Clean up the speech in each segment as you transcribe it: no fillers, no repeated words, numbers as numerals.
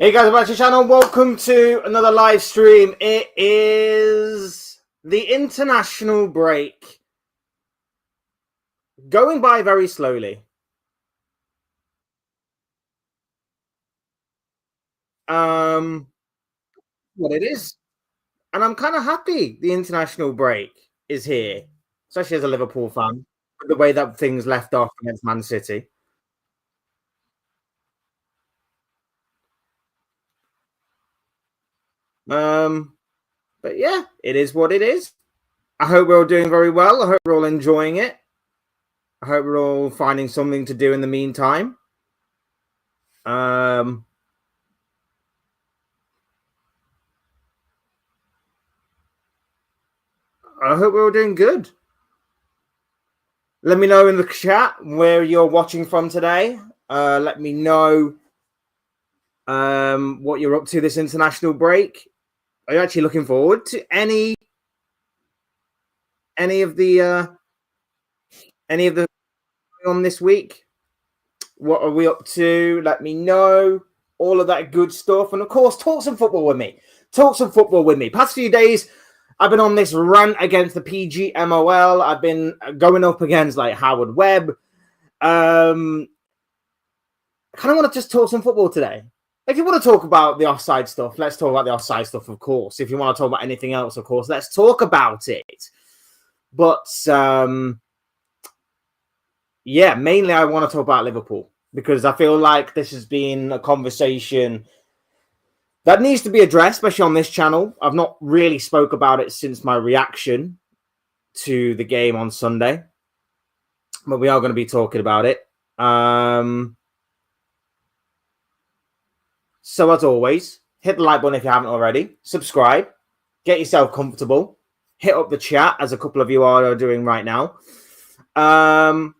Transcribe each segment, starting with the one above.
Hey guys, back to the channel. Welcome to another live stream. It is the international break. Going by very slowly. What it is. And I'm kind of happy the international break is here, especially as a Liverpool fan, with the way that things left off against Man City. But yeah, it is what it is. I hope we're all doing very well. I hope we're all enjoying it. I hope we're all finding something to do in the meantime. I hope we're all doing good. Let me know in the chat where you're watching from today. Let me know what you're up to this international break. Are you actually looking forward to any of the on this week? What are we up to? Let me know. All of that good stuff. And of course, talk some football with me. Past few days, I've been on this rant against the PGMOL. I've been going up against like Howard Webb. I kind of want to just talk some football today. If you want to talk about the offside stuff, let's talk about the offside stuff, of course. If you want to talk about anything else, of course, let's talk about it. But yeah, mainly I want to talk about Liverpool because I feel like this has been a conversation that needs to be addressed, especially on this channel. I've not really spoke about it since my reaction to the game on Sunday, but we are going to be talking about it. So as always, hit the like button if you haven't already. Subscribe. Get yourself comfortable. Hit up the chat, as a couple of you are doing right now. And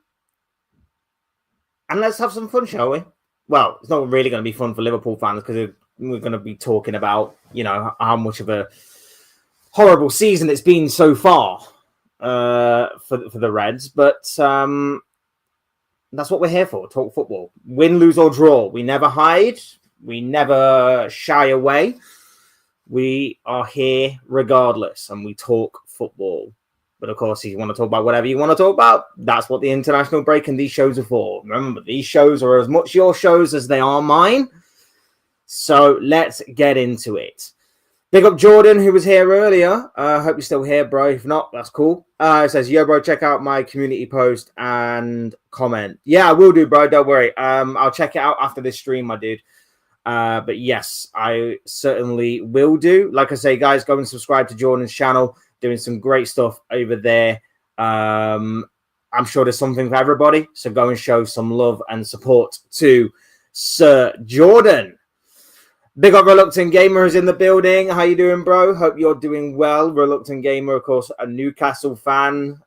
let's have some fun, shall we? Well, it's not really going to be fun for Liverpool fans because we're going to be talking about, you know, how much of a horrible season it's been so far for the Reds. But that's what we're here for, talk football. Win, lose or draw. We never hide. We never shy away. We are here regardless, and we talk football. But of course, if you want to talk about whatever you want to talk about, that's what the international break and these shows are for. Remember, these shows are as much your shows as they are mine. So let's get into it. Big up Jordan, who was here earlier. I hope you're still here, bro. If not, that's cool. It says, yo, bro, check out my community post and comment. Yeah, I will do, bro. Don't worry. I'll check it out after this stream, my dude. But yes, I certainly will do. Like I say, guys, go and subscribe to Jordan's channel. Doing some great stuff over there. I'm sure there's something for everybody. So go and show some love and support to Sir Jordan. Big up Reluctant Gamer is in the building. How you doing, bro? Hope you're doing well. Reluctant Gamer, of course, a Newcastle fan.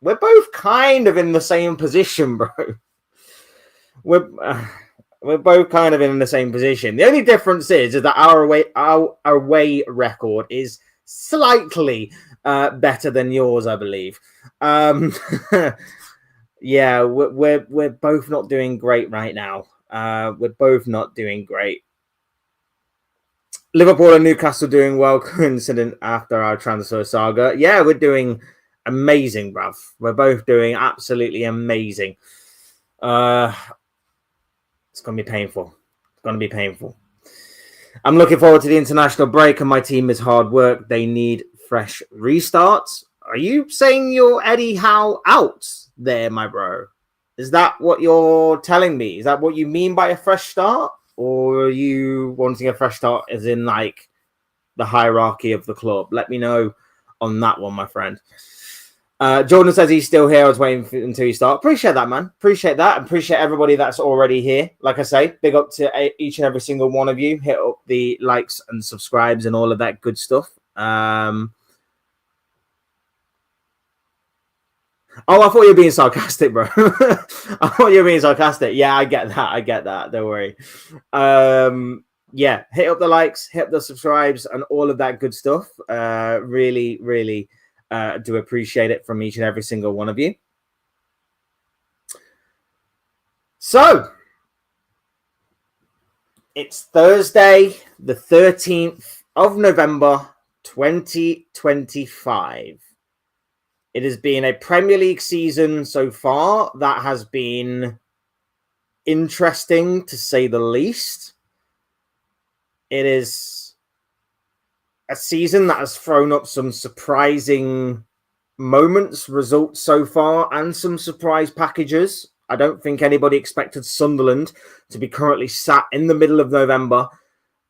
We're both kind of in the same position, bro. We're both kind of in the same position. The only difference is that our away record is slightly better than yours, I believe. Yeah, we're both not doing great right now. We're both not doing great. Liverpool and Newcastle doing well, coincident after our transfer saga. Yeah, we're doing amazing, bruv. We're both doing absolutely amazing. It's going to be painful. It's going to be painful. I'm looking forward to the international break, and my team is hard work. They need fresh restarts. Are you saying you're Eddie Howe out there, my bro? Is that what you're telling me? Is that what you mean by a fresh start? Or are you wanting a fresh start as in like the hierarchy of the club? Let me know on that one, my friend. Jordan says he's still here. I was waiting until you start. Appreciate that, man. Appreciate that. Appreciate everybody that's already here. Like I say, big up to each and every single one of you. Hit up the likes and subscribes and all of that good stuff. Oh, I thought you were being sarcastic, bro. I thought you were being sarcastic. Yeah, I get that. Don't worry. Yeah, hit up the likes, hit up the subscribes, and all of that good stuff. Really, really do appreciate it from each and every single one of you. So, It's Thursday, the 13th of November, 2025. It has been a Premier League season so far that has been interesting, to say the least. It is a season that has thrown up some surprising moments, results so far, and some surprise packages. I don't think anybody expected Sunderland to be currently sat in the middle of November,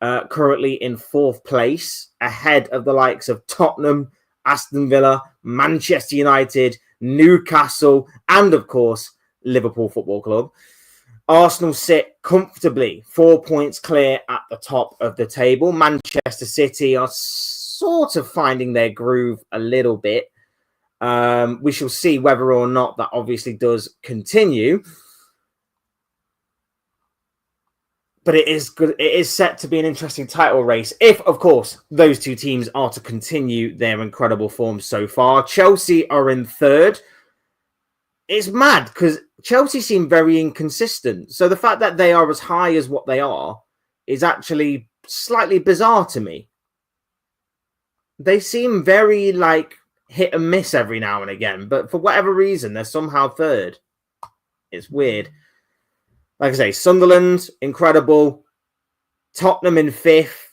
currently in 4th place, ahead of the likes of Tottenham, Aston Villa, Manchester United, Newcastle, and of course, Liverpool Football Club. Arsenal sit comfortably 4 points clear at the top of the table. Manchester City are sort of finding their groove a little bit. We shall see whether or not that obviously does continue. But it is good. It is set to be an interesting title race if, of course, those two teams are to continue their incredible form so far. Chelsea are in 3rd. It's mad because Chelsea seem very inconsistent. So the fact that they are as high as what they are is actually slightly bizarre to me. They seem very hit and miss every now and again, but for whatever reason, they're somehow 3rd. It's weird. Like I say, Sunderland, incredible. Tottenham in 5th.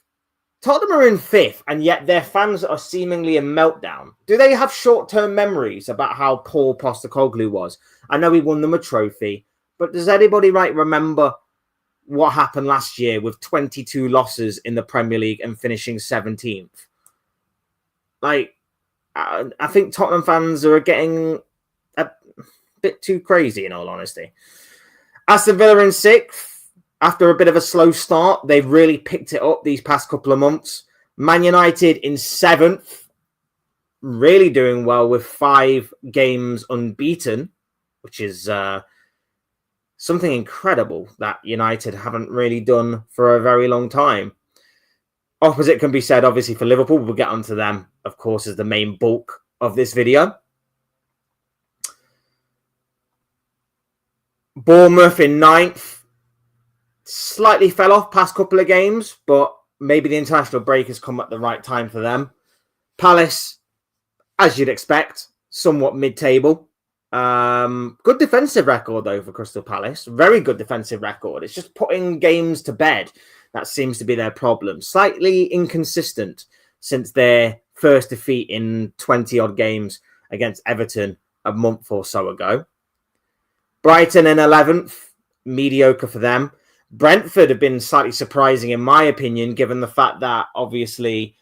Tottenham are in 5th, and yet their fans are seemingly in meltdown. Do they have short-term memories about how poor Postecoglou was? I know he won them a trophy, but does anybody remember what happened last year with 22 losses in the Premier League and finishing 17th? I think Tottenham fans are getting a bit too crazy, in all honesty. Aston Villa in 6th. After a bit of a slow start, they've really picked it up these past couple of months. Man United in 7th. Really doing well with 5 games unbeaten, which is something incredible that United haven't really done for a very long time. Opposite can be said, obviously, for Liverpool. We'll get onto them, of course, as the main bulk of this video. Bournemouth in 9th. Slightly fell off past couple of games, but maybe the international break has come at the right time for them. Palace, as you'd expect, somewhat mid-table. Good defensive record, though, for Crystal Palace. Very good defensive record. It's just putting games to bed. That seems to be their problem. Slightly inconsistent since their first defeat in 20-odd games against Everton a month or so ago. Brighton in 11th. Mediocre for them. Brentford have been slightly surprising, in my opinion, given the fact that, obviously,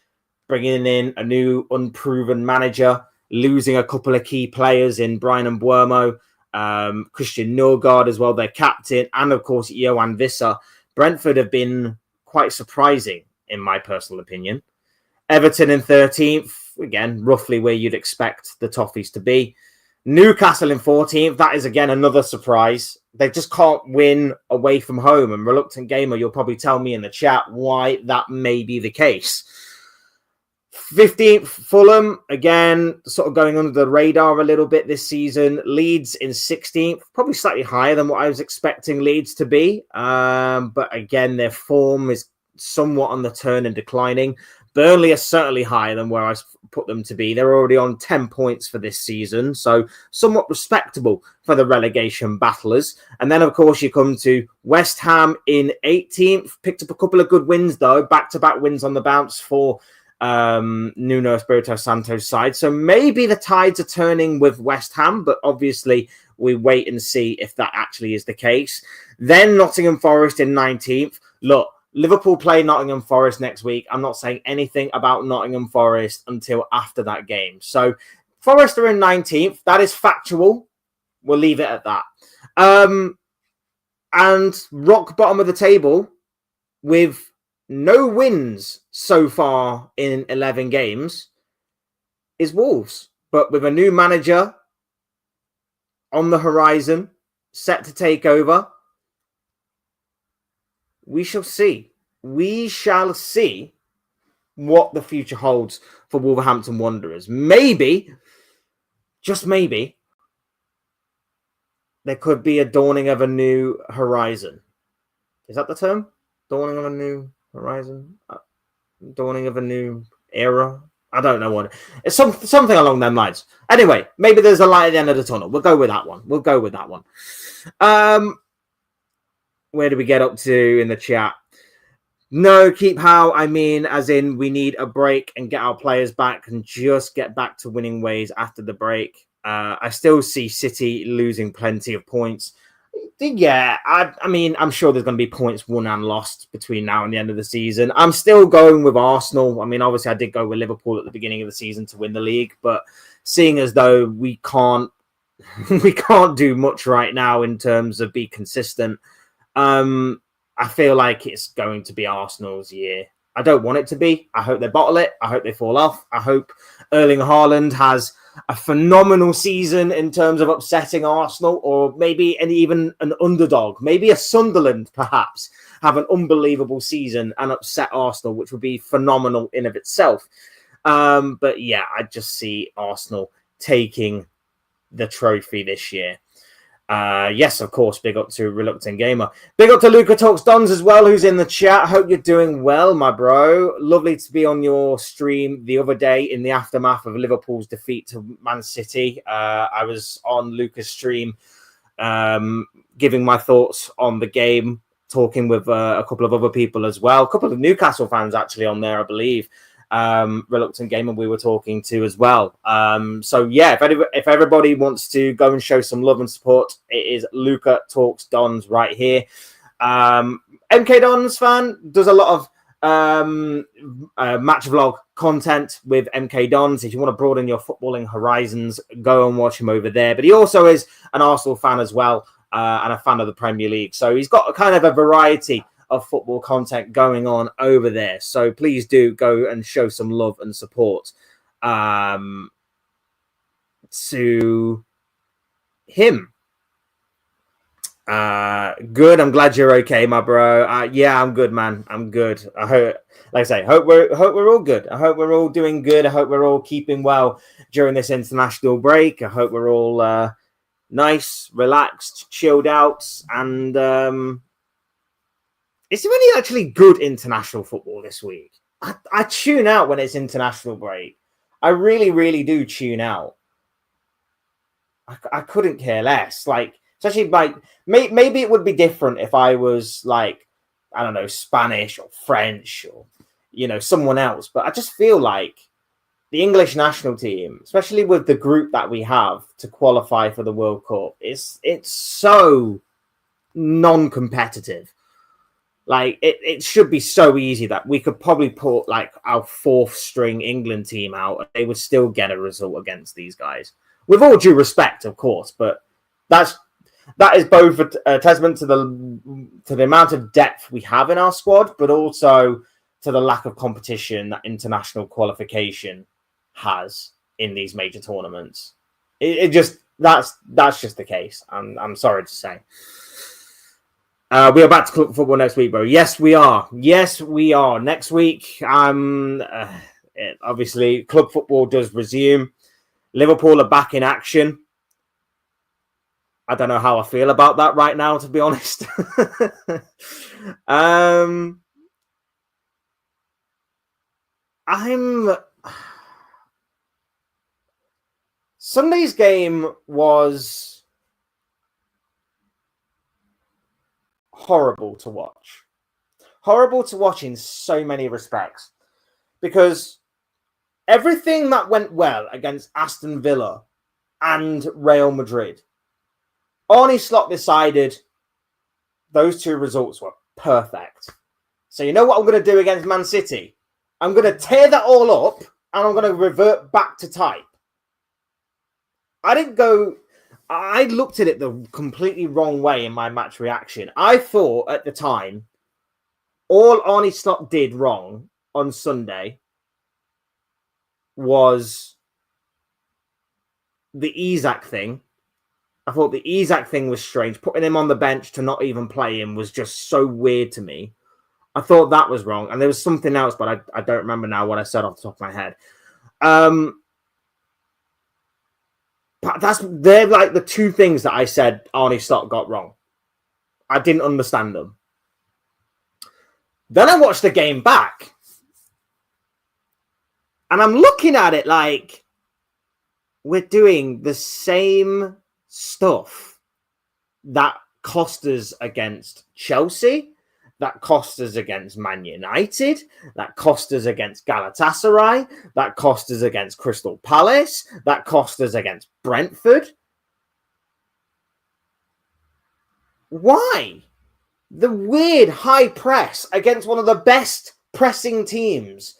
bringing in a new unproven manager, losing a couple of key players in Brian Mbeumo, Christian Norgard as well, their captain, and, of course, Yohan Wissa. Brentford have been quite surprising, in my personal opinion. Everton in 13th, again, roughly where you'd expect the Toffees to be. Newcastle in 14th, that is, again, another surprise. They just can't win away from home. And Reluctant Gamer, you'll probably tell me in the chat why that may be the case. 15th, Fulham, again, sort of going under the radar a little bit this season. Leeds in 16th, probably slightly higher than what I was expecting Leeds to be. But again, their form is somewhat on the turn and declining. Burnley are certainly higher than where I put them to be. They're already on 10 points for this season, so somewhat respectable for the relegation battlers. And then, of course, you come to West Ham in 18th. Picked up a couple of good wins, though. Back-to-back wins on the bounce for Nuno Espirito Santo's side. So maybe the tides are turning with West Ham, but obviously we wait and see if that actually is the case. Then Nottingham Forest in 19th. Look, Liverpool play Nottingham Forest next week. I'm not saying anything about Nottingham Forest until after that game. So Forest are in 19th. That is factual. We'll leave it at that. And rock bottom of the table with no wins so far in 11 games is Wolves. But with a new manager on the horizon, set to take over, we shall see. We shall see what the future holds for Wolverhampton Wanderers. Maybe, just maybe, there could be a dawning of a new horizon. Is that the term? Dawning of a new horizon? Dawning of a new era? I don't know what. It's something along them lines. Anyway, maybe there's a light at the end of the tunnel. We'll go with that one. Where do we get up to in the chat? No, keep how I mean, as in we need a break and get our players back and just get back to winning ways after the break. I still see City losing plenty of points. Yeah, I mean, I'm sure there's going to be points won and lost between now and the end of the season. I'm still going with Arsenal. I mean, obviously, I did go with Liverpool at the beginning of the season to win the league, but seeing as though we can't do much right now in terms of be consistent, I feel like it's going to be Arsenal's year. I don't want it to be. I hope they bottle it. I hope they fall off. I hope Erling Haaland has a phenomenal season in terms of upsetting Arsenal, or maybe even an underdog, maybe a Sunderland perhaps, have an unbelievable season and upset Arsenal, which would be phenomenal in of itself. But yeah, I just see Arsenal taking the trophy this year. Yes, of course, big up to Reluctant Gamer. Big up to Luca Talks Dons as well, who's in the chat. Hope you're doing well, my bro. Lovely to be on your stream the other day in the aftermath of Liverpool's defeat to Man City. I was on Luca's stream giving my thoughts on the game, talking with a couple of other people as well. A couple of Newcastle fans actually on there, I believe. Reluctant Gamer we were talking to as well. So yeah, if everybody wants to go and show some love and support, it is Luca Talks Dons right here. MK Dons fan does a lot of match vlog content with MK Dons. If you want to broaden your footballing horizons, go and watch him over there. But he also is an Arsenal fan as well, and a fan of the Premier League. So he's got a kind of a variety of football content going on over there. So please do go and show some love and support to him. Good. I'm glad you're okay, my bro. Yeah, I'm good, man. I'm good. I hope, like I say, hope we're all good. I hope we're all doing good. I hope we're all keeping well during this international break. I hope we're all nice, relaxed, chilled out, and is there any actually good international football this week? I tune out when it's international break. I really, really do tune out. I couldn't care less. Like, especially like maybe it would be different if I was like, I don't know, Spanish or French or someone else. But I just feel like the English national team, especially with the group that we have to qualify for the World Cup, it's so non-competitive. Like, it should be so easy that we could probably put like our fourth string England team out and they would still get a result against these guys. With all due respect, of course, but that is both a testament to the amount of depth we have in our squad, but also to the lack of competition that international qualification has in these major tournaments. That's just the case. I'm sorry to say. We are back to club football next week, bro. Yes, we are. Next week, obviously, club football does resume. Liverpool are back in action. I don't know how I feel about that right now, to be honest. Sunday's game was horrible to watch. Horrible to watch in so many respects. Because everything that went well against Aston Villa and Real Madrid, Arne Slot decided those two results were perfect. So you know what I'm going to do against Man City? I'm going to tear that all up and I'm going to revert back to type. I looked at it the completely wrong way in my match reaction. I thought at the time, all Arne Slot did wrong on Sunday was the Isak thing. I thought the Isak thing was strange. Putting him on the bench to not even play him was just so weird to me. I thought that was wrong. And there was something else, but I don't remember now what I said off the top of my head. But they're like the two things that I said Arne Slot got wrong. I didn't understand them. Then I watched the game back. And I'm looking at it like we're doing the same stuff that cost us against Chelsea, that cost us against Man United, that cost us against Galatasaray, that cost us against Crystal Palace, that cost us against Brentford. Why? The weird high press against one of the best pressing teams,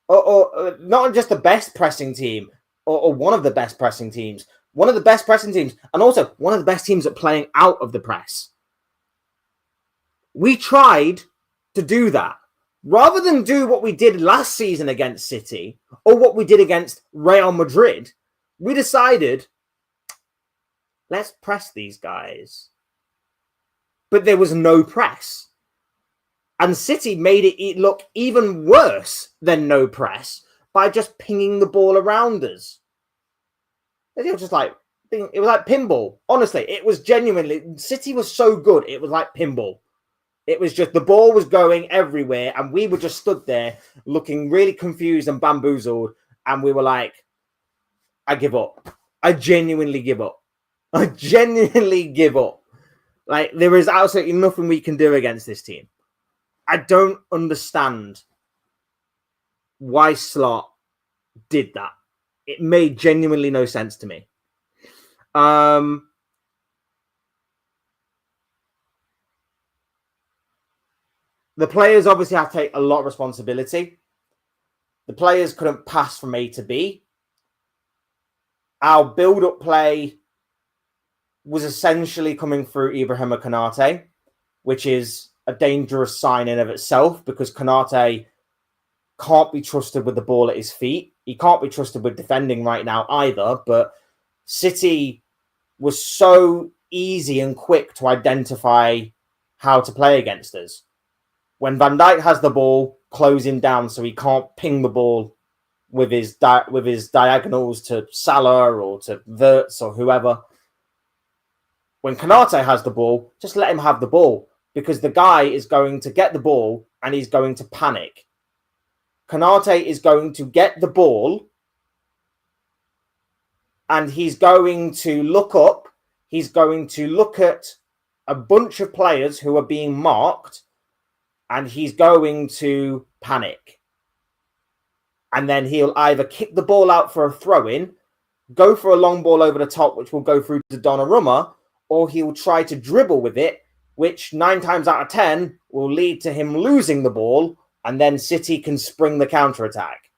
or not just the best pressing team, or one of the best pressing teams, one of the best pressing teams, and also one of the best teams at playing out of the press. We tried to do that. Rather than do what we did last season against City, or what we did against Real Madrid, we decided, let's press these guys. But there was no press. And City made it look even worse than no press by just pinging the ball around us. It was just like, it was like pinball. Honestly, it was genuinely, City was so good, it was like pinball. It was just, the ball was going everywhere, and we were just stood there looking really confused and bamboozled, and we were like, I give up. I genuinely give up. I genuinely give up. Like, there is absolutely nothing we can do against this team. I don't understand why Slot did that. It made genuinely no sense to me. The players obviously have to take a lot of responsibility. The players couldn't pass from A to B. Our build-up play was essentially coming through Ibrahima Konate, which is a dangerous sign in of itself, because Konate can't be trusted with the ball at his feet. He can't be trusted with defending right now either, but City was so easy and quick to identify how to play against us. When Van Dijk has the ball, close him down so he can't ping the ball with his diagonals to Salah or to Wirtz or whoever. When Konate has the ball, just let him have the ball, because the guy is going to get the ball and he's going to panic. Konate is going to get the ball and he's going to look up. He's going to look at a bunch of players who are being marked, and he's going to panic. And then he'll either kick the ball out for a throw-in, go for a long ball over the top, which will go through to Donnarumma, or he'll try to dribble with it, which 9 times out of 10 will lead to him losing the ball, and then City can spring the counter-attack.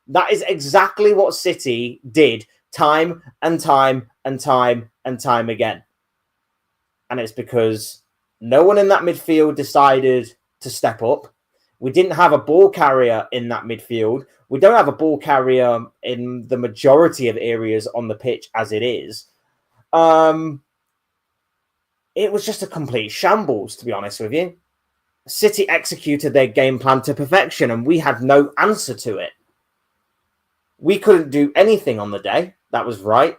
That is exactly what City did time and time and time and time again. And it's because no one in that midfield decided to step up. We didn't have a ball carrier in that midfield. We don't have a ball carrier in the majority of areas on the pitch as it is. It was just a complete shambles, to be honest with you. City executed their game plan to perfection, and we had no answer to it. We couldn't do anything on the day. That was right.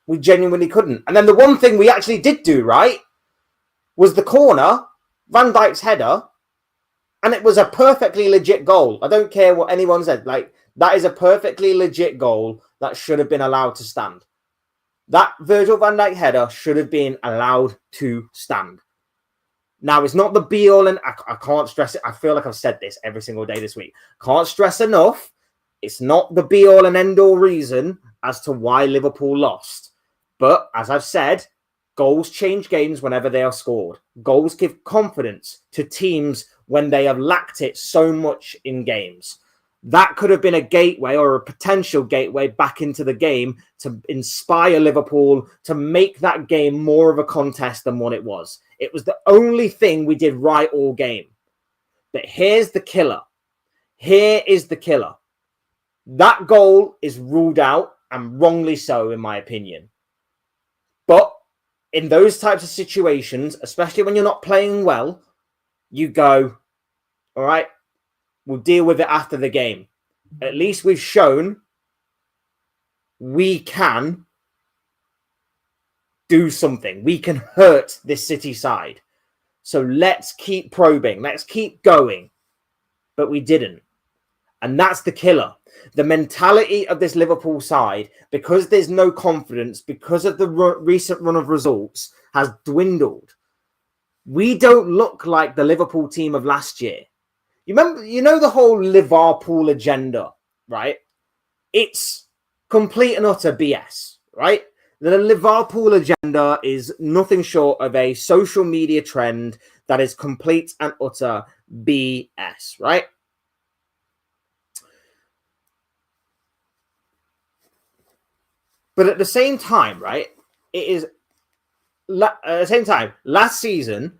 We genuinely couldn't. And then the one thing we actually did do right was the corner, Van Dijk's header, and it was a perfectly legit goal. I don't care what anyone said. Like, that is a perfectly legit goal that should have been allowed to stand. That Virgil van Dijk header should have been allowed to stand. Now, it's not the be-all, and I can't stress it. I feel like I've said this every single day this week. Can't stress enough. It's not the be-all and end-all reason as to why Liverpool lost. But, as I've said, goals change games whenever they are scored. Goals give confidence to teams when they have lacked it so much in games. That could have been a gateway or a potential gateway back into the game to inspire Liverpool to make that game more of a contest than what it was. It was the only thing we did right all game. But here's the killer. Here is the killer. That goal is ruled out, and wrongly so, in my opinion. But in those types of situations, especially when you're not playing well, you go, all right, we'll deal with it after the game. At least we've shown we can do something. We can hurt this City side. So let's keep probing. Let's keep going. but we didn't. And that's the killer. The mentality of this Liverpool side, because there's no confidence, because of the recent run of results, has dwindled. We don't look like the Liverpool team of last year. You know the whole Liverpool agenda, right? It's complete and utter BS, right? The Liverpool agenda is nothing short of a social media trend that is complete and utter BS, right? But at the same time, right, at the same time, last season,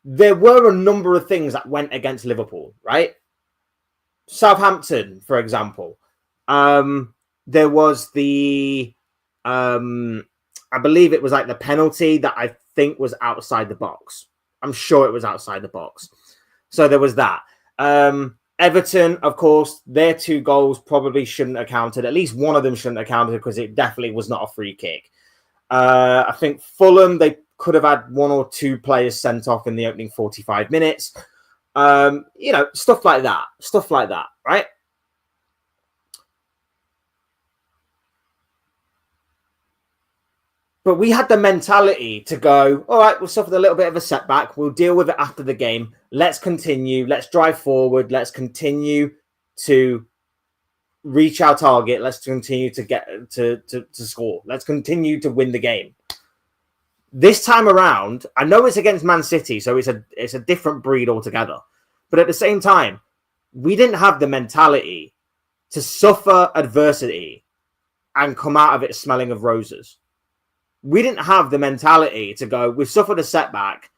there were a number of things that went against Liverpool, right? Southampton, for example. There was the, I believe it was like the penalty that I think was outside the box. I'm sure it was outside the box. So there was that. Everton, of course, their 2 goals probably shouldn't have counted. At least one of them shouldn't have counted because it definitely was not a free kick. I think Fulham, they could have had 1 or 2 players sent off in the opening 45 minutes. Stuff like that, right? But we had the mentality to go, all right, we'll suffer a little bit of a setback. We'll deal with it after the game. Let's continue. Let's drive forward. Let's continue to reach our target. Let's continue to get to score. Let's continue to win the game. This time around, I know it's against Man City, so it's a different breed altogether. But at the same time, we didn't have the mentality to suffer adversity and come out of it smelling of roses. We didn't have the mentality to go, we've suffered a setback,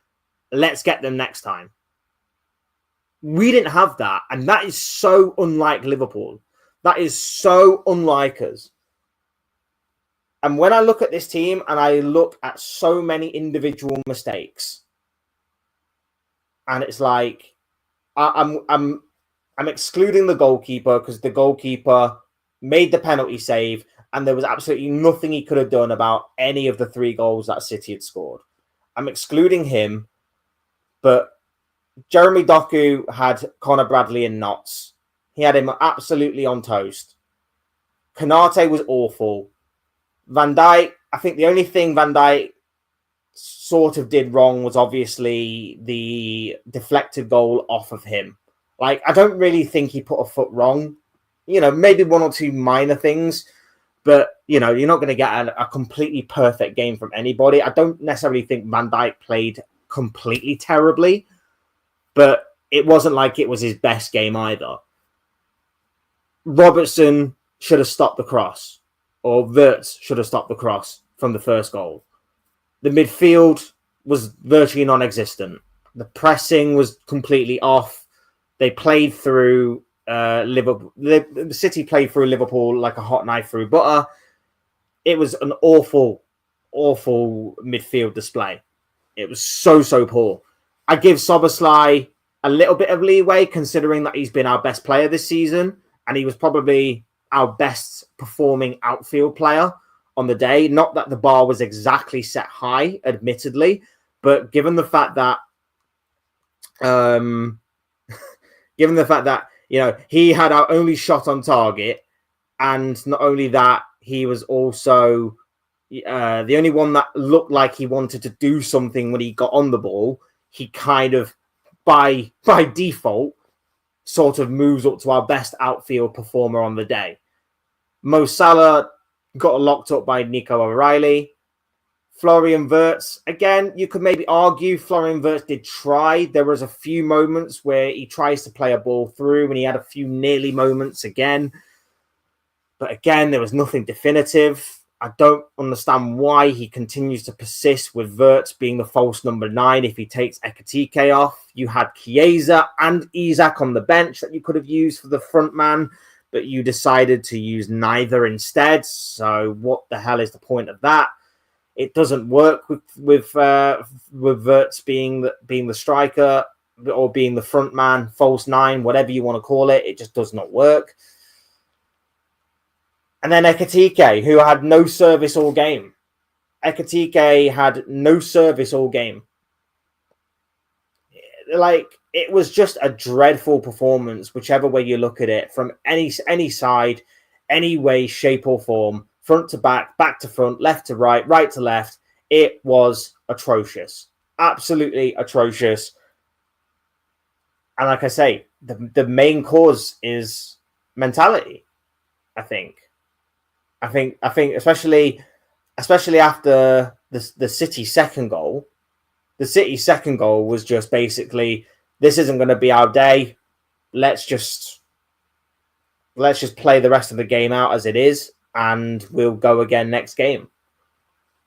let's get them next time. We didn't have that, and that is so unlike Liverpool. That is so unlike us. And when I look at this team and I look at so many individual mistakes, and it's like I'm excluding the goalkeeper because the goalkeeper made the penalty save, and there was absolutely nothing he could have done about any of the 3 goals that City had scored. I'm excluding him, but Jeremy Doku had Connor Bradley in knots. He had him absolutely on toast. Konate was awful. Van Dijk, I think the only thing Van Dijk sort of did wrong was obviously the deflected goal off of him. Like, I don't really think he put a foot wrong. Maybe 1 or 2 minor things. But, you're not going to get a completely perfect game from anybody. I don't necessarily think Van Dijk played completely terribly, but it wasn't like it was his best game either. Robertson should have stopped the cross, or Wirtz should have stopped the cross from the first goal. The midfield was virtually non-existent. The pressing was completely off. They played through Liverpool. The City played through Liverpool like a hot knife through butter. It was an awful midfield display. It was so poor. I give Szoboszlai a little bit of leeway considering that he's been our best player this season, and he was probably our best performing outfield player on the day. Not that the bar was exactly set high, admittedly, but given the fact that he had our only shot on target, and not only that, he was also the only one that looked like he wanted to do something when he got on the ball. He kind of, by default, sort of moves up to our best outfield performer on the day. Mo Salah got locked up by Nico O'Reilly. Florian Wirtz, again, you could maybe argue Florian Wirtz did try. There was a few moments where he tries to play a ball through, and he had a few nearly moments again. But again, there was nothing definitive. I don't understand why he continues to persist with Wirtz being the false number 9 if he takes Ekitike off. You had Chiesa and Isak on the bench that you could have used for the front man, but you decided to use neither instead. So what the hell is the point of that? It doesn't work with Wirtz being the striker or being the front man, false 9, whatever you want to call it. It just does not work. And then Ekitike, who had no service all game. Ekitike had no service all game. Like, it was just a dreadful performance, whichever way you look at it, from any side, any way, shape, or form, front to back to front, left to right, right to left. It was atrocious, absolutely atrocious. And like I say, the main cause is mentality. I think, especially after the City second goal. The City second goal was just basically, this isn't going to be our day. Let's just play the rest of the game out as it is, and we'll go again next game.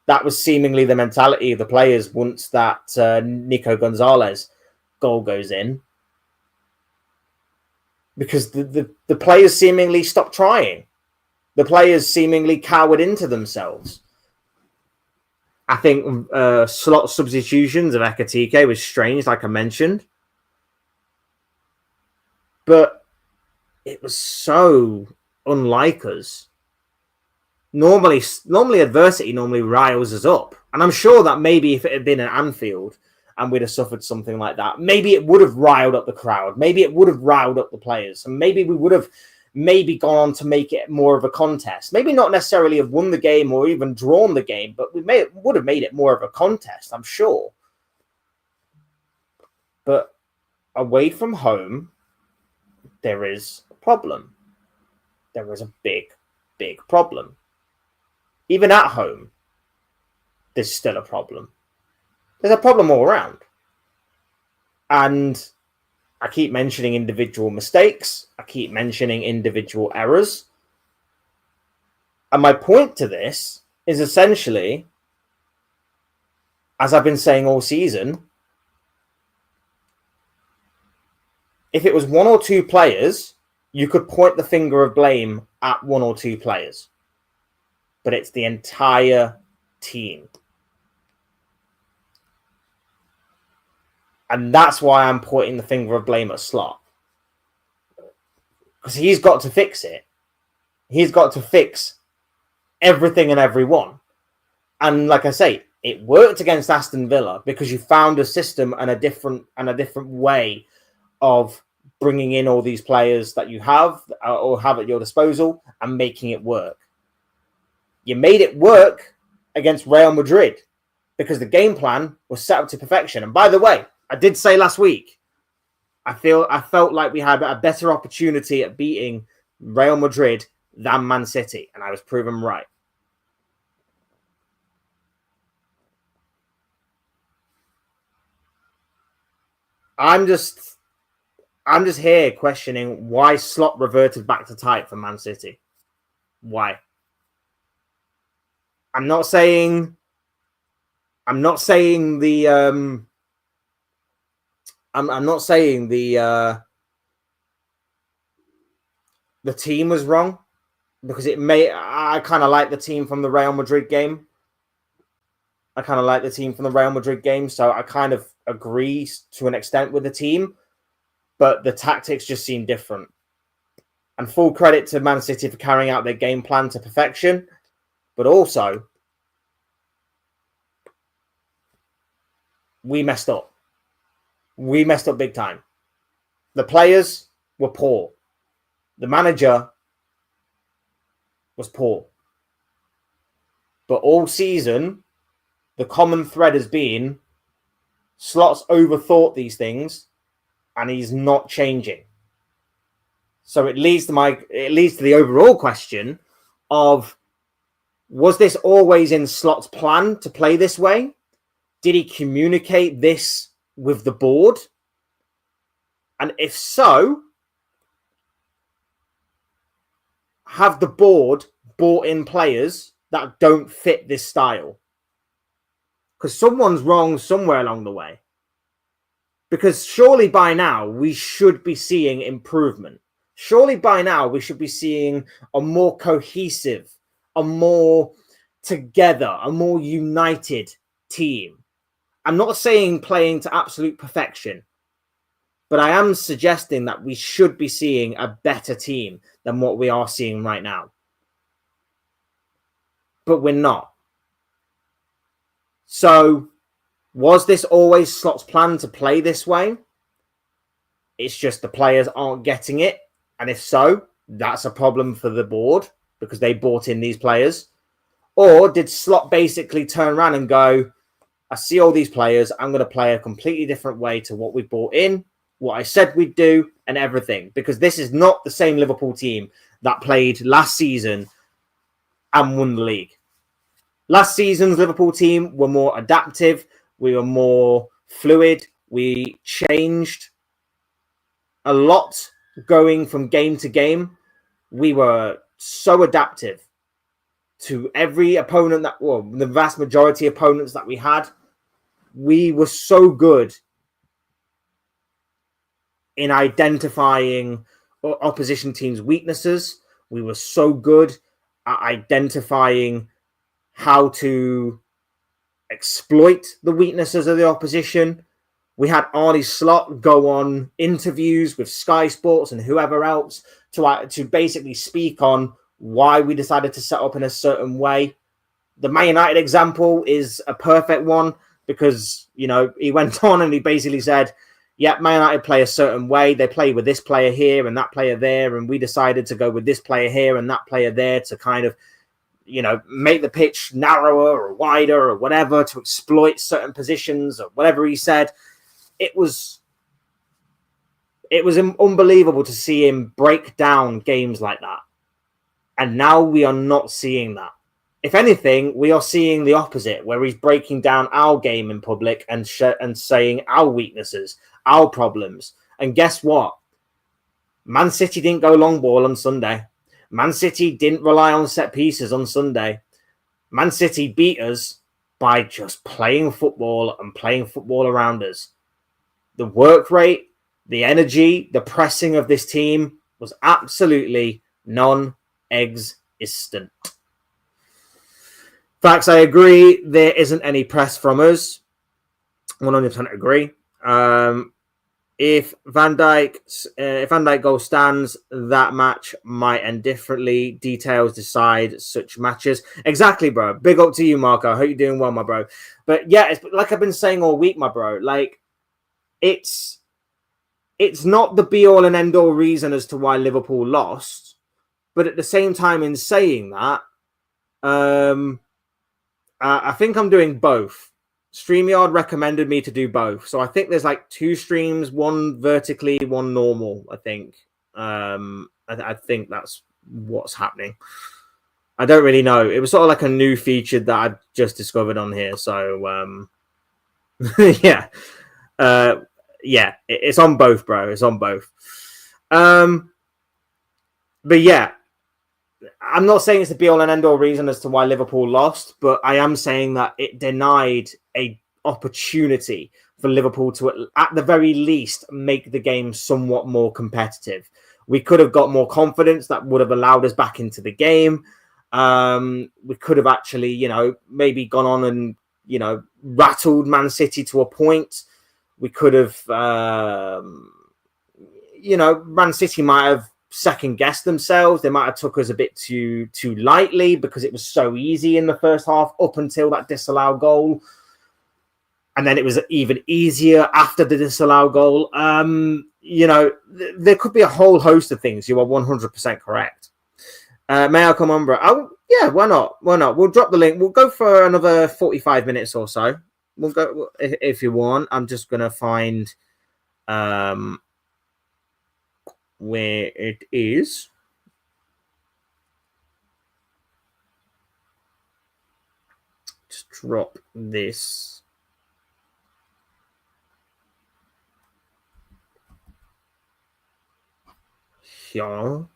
That was seemingly the mentality of the players once that Nico Gonzalez goal goes in, because the players seemingly stopped trying. The players seemingly cowered into themselves. I think slot substitutions of Ekitike was strange, like I mentioned. But it was so unlike us. Normally adversity riles us up. And I'm sure that maybe if it had been at Anfield and we'd have suffered something like that, maybe it would have riled up the crowd. Maybe it would have riled up the players. And maybe we would have gone on to make it more of a contest. Maybe not necessarily have won the game or even drawn the game, but would have made it more of a contest, I'm sure. But away from home, there is a problem. There is a big, big problem. Even at home, there's still a problem. There's a problem all around. And I keep mentioning individual mistakes. I keep mentioning individual errors. And my point to this is essentially, as I've been saying all season, if it was one or two players, you could point the finger of blame at one or two players. But it's the entire team. And that's why I'm pointing the finger of blame at Slot. Because he's got to fix it. He's got to fix everything and everyone. And like I say, it worked against Aston Villa because you found a system and a different way of bringing in all these players that you have or have at your disposal and making it work. You made it work against Real Madrid because the game plan was set up to perfection. And by the way, I did say last week, I felt like we had a better opportunity at beating Real Madrid than Man City, and I was proven right. I'm just here questioning why Slot reverted back to type for Man City. Why? I'm not saying the team was wrong, because I kind of like the team from the Real Madrid game. So I kind of agree to an extent with the team, but the tactics just seem different. And full credit to Man City for carrying out their game plan to perfection, but also we messed up. We messed up big time. The players were poor. The manager was poor. But all season, the common thread has been Slot's overthought these things and he's not changing. So it leads to the overall question of, was this always in Slot's plan to play this way? Did he communicate this with the board? And if so, have the board brought in players that don't fit this style? Because someone's wrong somewhere along the way. Because surely by now we should be seeing improvement. Surely by now we should be seeing a more cohesive, a more together, a more united team. I'm not saying playing to absolute perfection, but I am suggesting that we should be seeing a better team than what we are seeing right now. But we're not. So, was this always Slot's plan to play this way? It's just the players aren't getting it. And if so, that's a problem for the board because they bought in these players. Or did Slot basically turn around and go, I see all these players, I'm going to play a completely different way to what we bought in, what I said we'd do, and everything. Because this is not the same Liverpool team that played last season and won the league. Last season's Liverpool team were more adaptive. We were more fluid. We changed a lot going from game to game. We were so adaptive to every opponent that, well, the vast majority of opponents that we had. We were so good in identifying opposition teams' weaknesses. We were so good at identifying how to exploit the weaknesses of the opposition. We had Arnie Slot go on interviews with Sky Sports and whoever else to basically speak on why we decided to set up in a certain way. The Man United example is a perfect one because, you know, he went on and he basically said, yeah, Man United play a certain way. They play with this player here and that player there. And we decided to go with this player here and that player there to kind of, you know, make the pitch narrower or wider or whatever to exploit certain positions or whatever he said. It was unbelievable to see him break down games like that. And now we are not seeing that. If anything, we are seeing the opposite, where he's breaking down our game in public and saying our weaknesses, our problems. And guess what? Man City didn't go long ball on Sunday. Man City didn't rely on set pieces on Sunday. Man City beat us by just playing football and playing football around us. The work rate, the energy, the pressing of this team was absolutely non-existent. Facts, I agree. There isn't any press from us. 100% agree. If Van Dijk goal stands, that match might end differently. Details decide such matches. Exactly, bro. Big up to you, Marco. I hope you're doing well, my bro. But yeah, it's like I've been saying all week, my bro. Like, it's not the be-all and end-all reason as to why Liverpool lost. But at the same time, in saying that, I think I'm doing both. StreamYard recommended me to do both. So I think there's like 2 streams, one vertically, one normal, I think. I think that's what's happening. I don't really know. It was sort of like a new feature that I just discovered on here. So, yeah. Yeah, it's on both, bro. It's on both. But yeah, I'm not saying it's the be-all and end-all reason as to why Liverpool lost, but I am saying that it denied an opportunity for Liverpool to, at the very least, make the game somewhat more competitive. We could have got more confidence that would have allowed us back into the game. We could have actually, you know, maybe gone on and, you know, rattled Man City to a point. We could have, you know, Man City might have second guessed themselves. They might have took us a bit too lightly because it was so easy in the first half up until that disallowed goal. And then it was even easier after the disallowed goal. You know, there could be a whole host of things. You are 100% correct. May I come on, bro? Oh, yeah, why not? Why not? We'll drop the link. We'll go for another 45 minutes or so. We'll go if you want. I'm just going to find where it is. Just drop this. Here.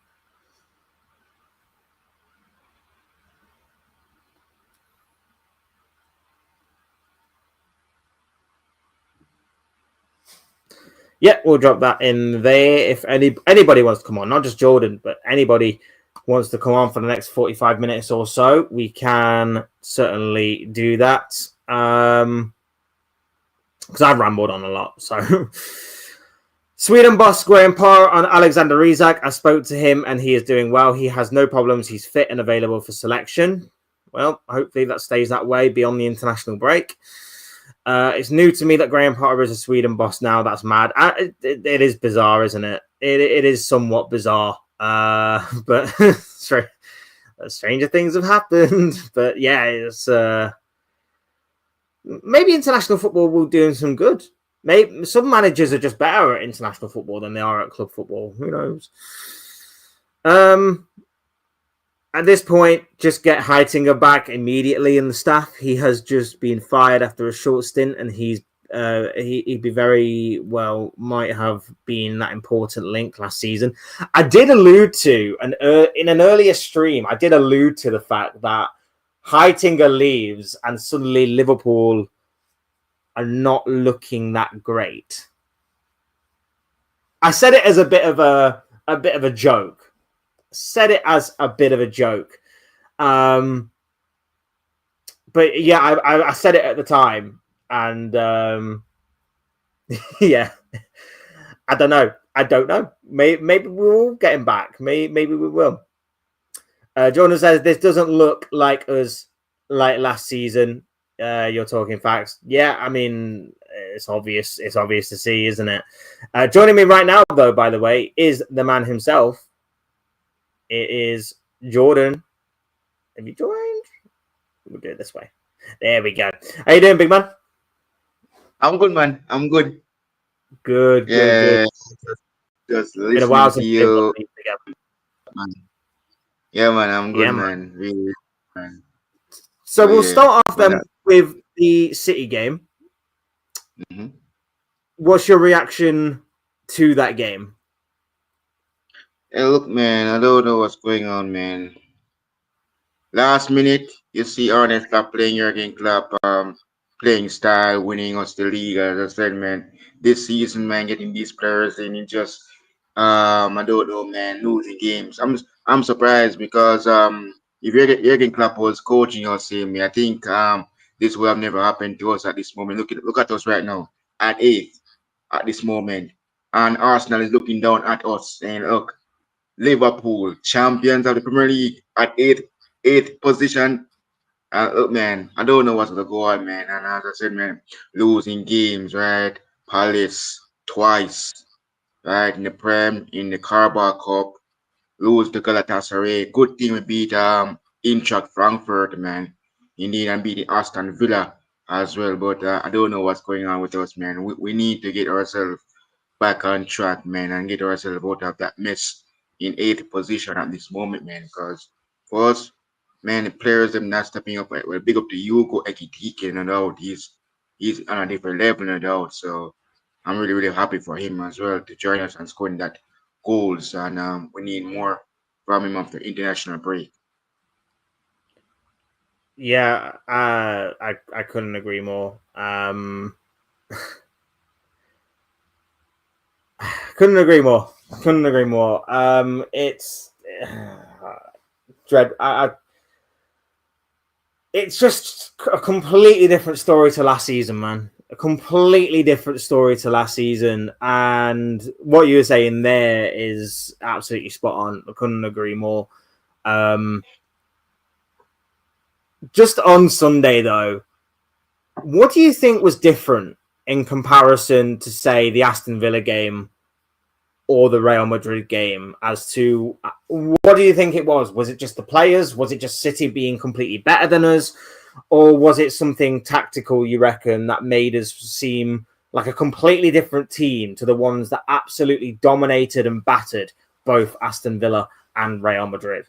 Yeah, we'll drop that in there. If anybody wants to come on, not just Jordan, but anybody wants to come on for the next 45 minutes or so, we can certainly do that. Because I've rambled on a lot. So, Sweden boss Graham Parr on Alexander Isak. I spoke to him and he is doing well. He has no problems. He's fit and available for selection. Well, hopefully that stays that way beyond the international break. It's new to me that Graham Potter is a Sweden boss now. That's mad. It is bizarre, isn't it? It is somewhat bizarre. But stranger things have happened. But yeah, it's maybe international football will do him some good. Maybe some managers are just better at international football than they are at club football. Who knows? At this point, just get Heitinger back immediately in the staff. He has just been fired after a short stint, and he'd be very well might have been that important link last season. I did allude to in an earlier stream. I did allude to the fact that Heitinger leaves, and suddenly Liverpool are not looking that great. I said it as a bit of a joke. Said it as a bit of a joke. But yeah, I said it at the time, and yeah, I don't know. Maybe we'll get him back. Maybe we will. Jordan says this doesn't look like us like last season. You're talking facts. Yeah, I mean it's obvious. It's obvious to see, isn't it? Joining me right now, though, by the way, is the man himself. It is Jordan. Have you joined? We'll do it this way. There we go. How you doing, big man? I'm good, man. I'm good. Good. Just Been a while listening to since you. together. Man. Yeah, man. I'm good, Yeah, man. Really, man. So we'll Yeah. start off then with the City game. Mm-hmm. What's your reaction to that game? Hey, look, man. I don't know what's going on, man. Last minute, you see Ernest Klopp playing Jurgen Klopp, playing style, winning us the league. As I said, man, this season, man, getting these players in, it just, I don't know, man, losing games. I'm surprised because if Jurgen Klopp was coaching us, I think this would have never happened to us at this moment. Look at us right now at eighth at this moment, and Arsenal is looking down at us and look. Liverpool, champions of the Premier League at eighth position. Look, man, I don't know what's gonna go on, man. And as I said, man, losing games, right? Palace twice, right? In the Prem, in the Carabao Cup, lose to Galatasaray. Good thing we beat Eintracht Frankfurt, man. Indeed, and beat the Aston Villa as well. But I don't know what's going on with us, man. We need to get ourselves back on track, man, and get ourselves out of that mess in eighth position at this moment, man. Because for us, man, the players them not stepping up. Well, big up to Hugo Ekitike, no doubt. He's on a different level, no doubt. So I'm really happy for him as well to join us and scoring that goals. And we need more from him after international break. Yeah, I couldn't agree more. Couldn't agree more. It's dread. It's just a completely different story to last season, man. A completely different story to last season. And what you were saying there is absolutely spot on. I couldn't agree more. Just on Sunday, though, what do you think was different in comparison to, say, the Aston Villa game or the Real Madrid game? As to what do you think it was? Was it just the players? Was it just City being completely better than us? Or was it something tactical, you reckon, that made us seem like a completely different team to the ones that absolutely dominated and battered both Aston Villa and Real Madrid?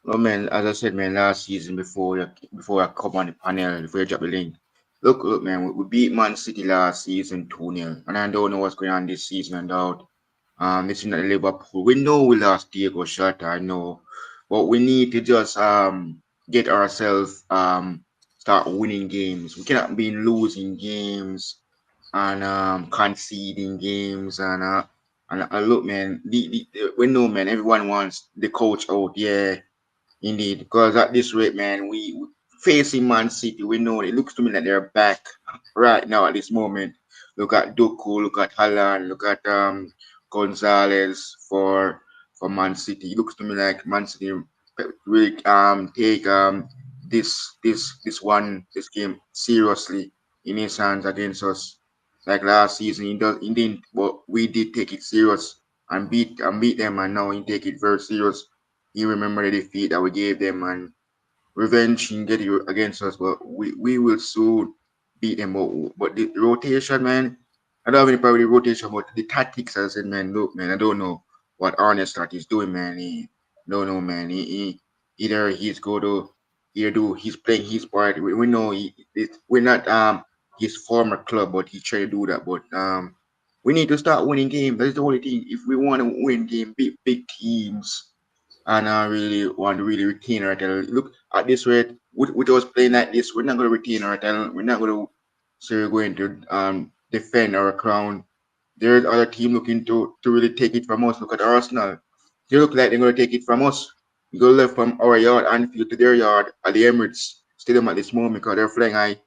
Well, man, as I said, man, last season before I come on the panel, before you drop the link, look, man, we beat Man City last season 2-0, and I don't know what's going on this season and out. This is not Liverpool. We know we lost Diego Jota, I know, but we need to just get ourselves start winning games. We cannot be losing games and conceding games and look, man, we know, man, everyone wants the coach out, yeah. Indeed, because at this rate, man, we facing Man City, we know it looks to me like they're back right now at this moment. Look at Doku, look at Haaland, look at Gonzalez for Man City. It looks to me like Man City really take this game seriously. in his hands against us. Like last season, he didn't, but we did take it serious and beat them, and now he take it very serious. He remember the defeat that we gave them, and revenge can get you against us, but we will soon beat them. But the rotation, man, I don't have any problem with the rotation, but the tactics, I said, man, look, man, I don't know what Arne Slot is doing, man. He don't know, man. He either he's go to either do he's playing his part. We know we're not his former club, but he's trying to do that. But we need to start winning games. That's the only thing. If we want to win game, big teams, and I really want to really retain our title. Look at this rate, with us playing like this, we're not going to retain our title. We're not going to say we're going to defend our crown. There's other team looking to really take it from us. Look at Arsenal. They look like they're going to take it from us. We go left from our yard and field to their yard at the Emirates Stadium at this moment because they're flying high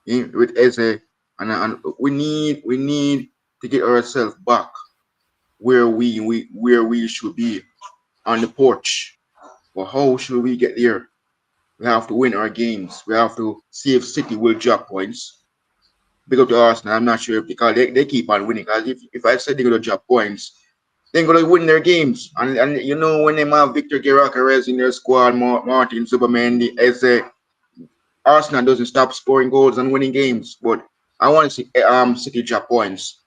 with Eze, and we need to get ourselves back where we should be on the porch. But how should we get there? We have to win our games. We have to see if City will drop points. Big up to Arsenal. I'm not sure if because they keep on winning. Because if I said they're gonna drop points, they're gonna win their games. And you know when they have Victor Gyökeres in their squad, Martin Subamendi, Eze, Arsenal doesn't stop scoring goals and winning games. But I want to see City drop points.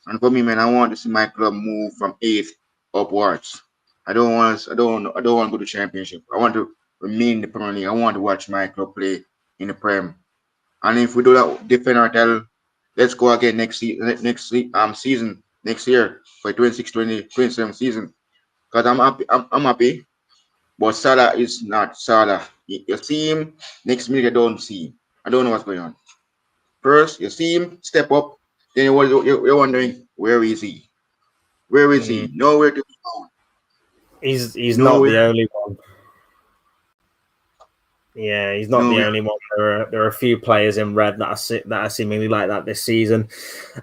And for me, man, I want to see my club move from eighth upwards. I don't want to go to championship. I want to remain in the Premier League. I want to watch my club play in the Prem. And if we do that, defend our title, let's go again season next year for 26-27 season. Because I'm happy. But Salah is not Salah. You see him, next minute you don't see him. I don't know what's going on. First, you see him step up, then you're wondering where is he? Where is Mm. he? Nowhere to be found. He's not Nowhere. the only one. Yeah, he's not the Nowhere. only one. There are a few players in red that are seemingly like that this season.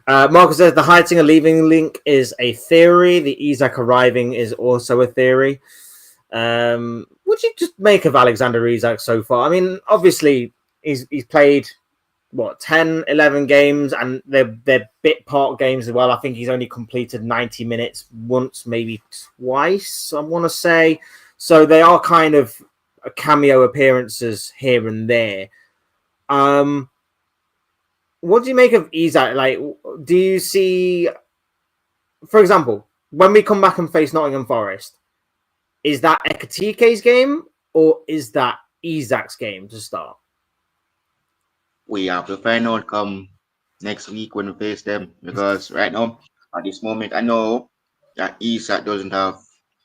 Marcus says the Heitinga leaving link is a theory. The Isak arriving is also a theory. What do you just make of Alexander Isak so far? I mean, obviously he's played 10, 11 games, and they're bit part games as well. I think he's only completed 90 minutes once, maybe twice, I want to say. So they are kind of cameo appearances here and there. What do you make of Isak? Like, do you see, for example, when we come back and face Nottingham Forest, is that Ekatike's game or is that Isak's game to start? We have to find out come next week when we face them because right now, at this moment, I know that Isak doesn't have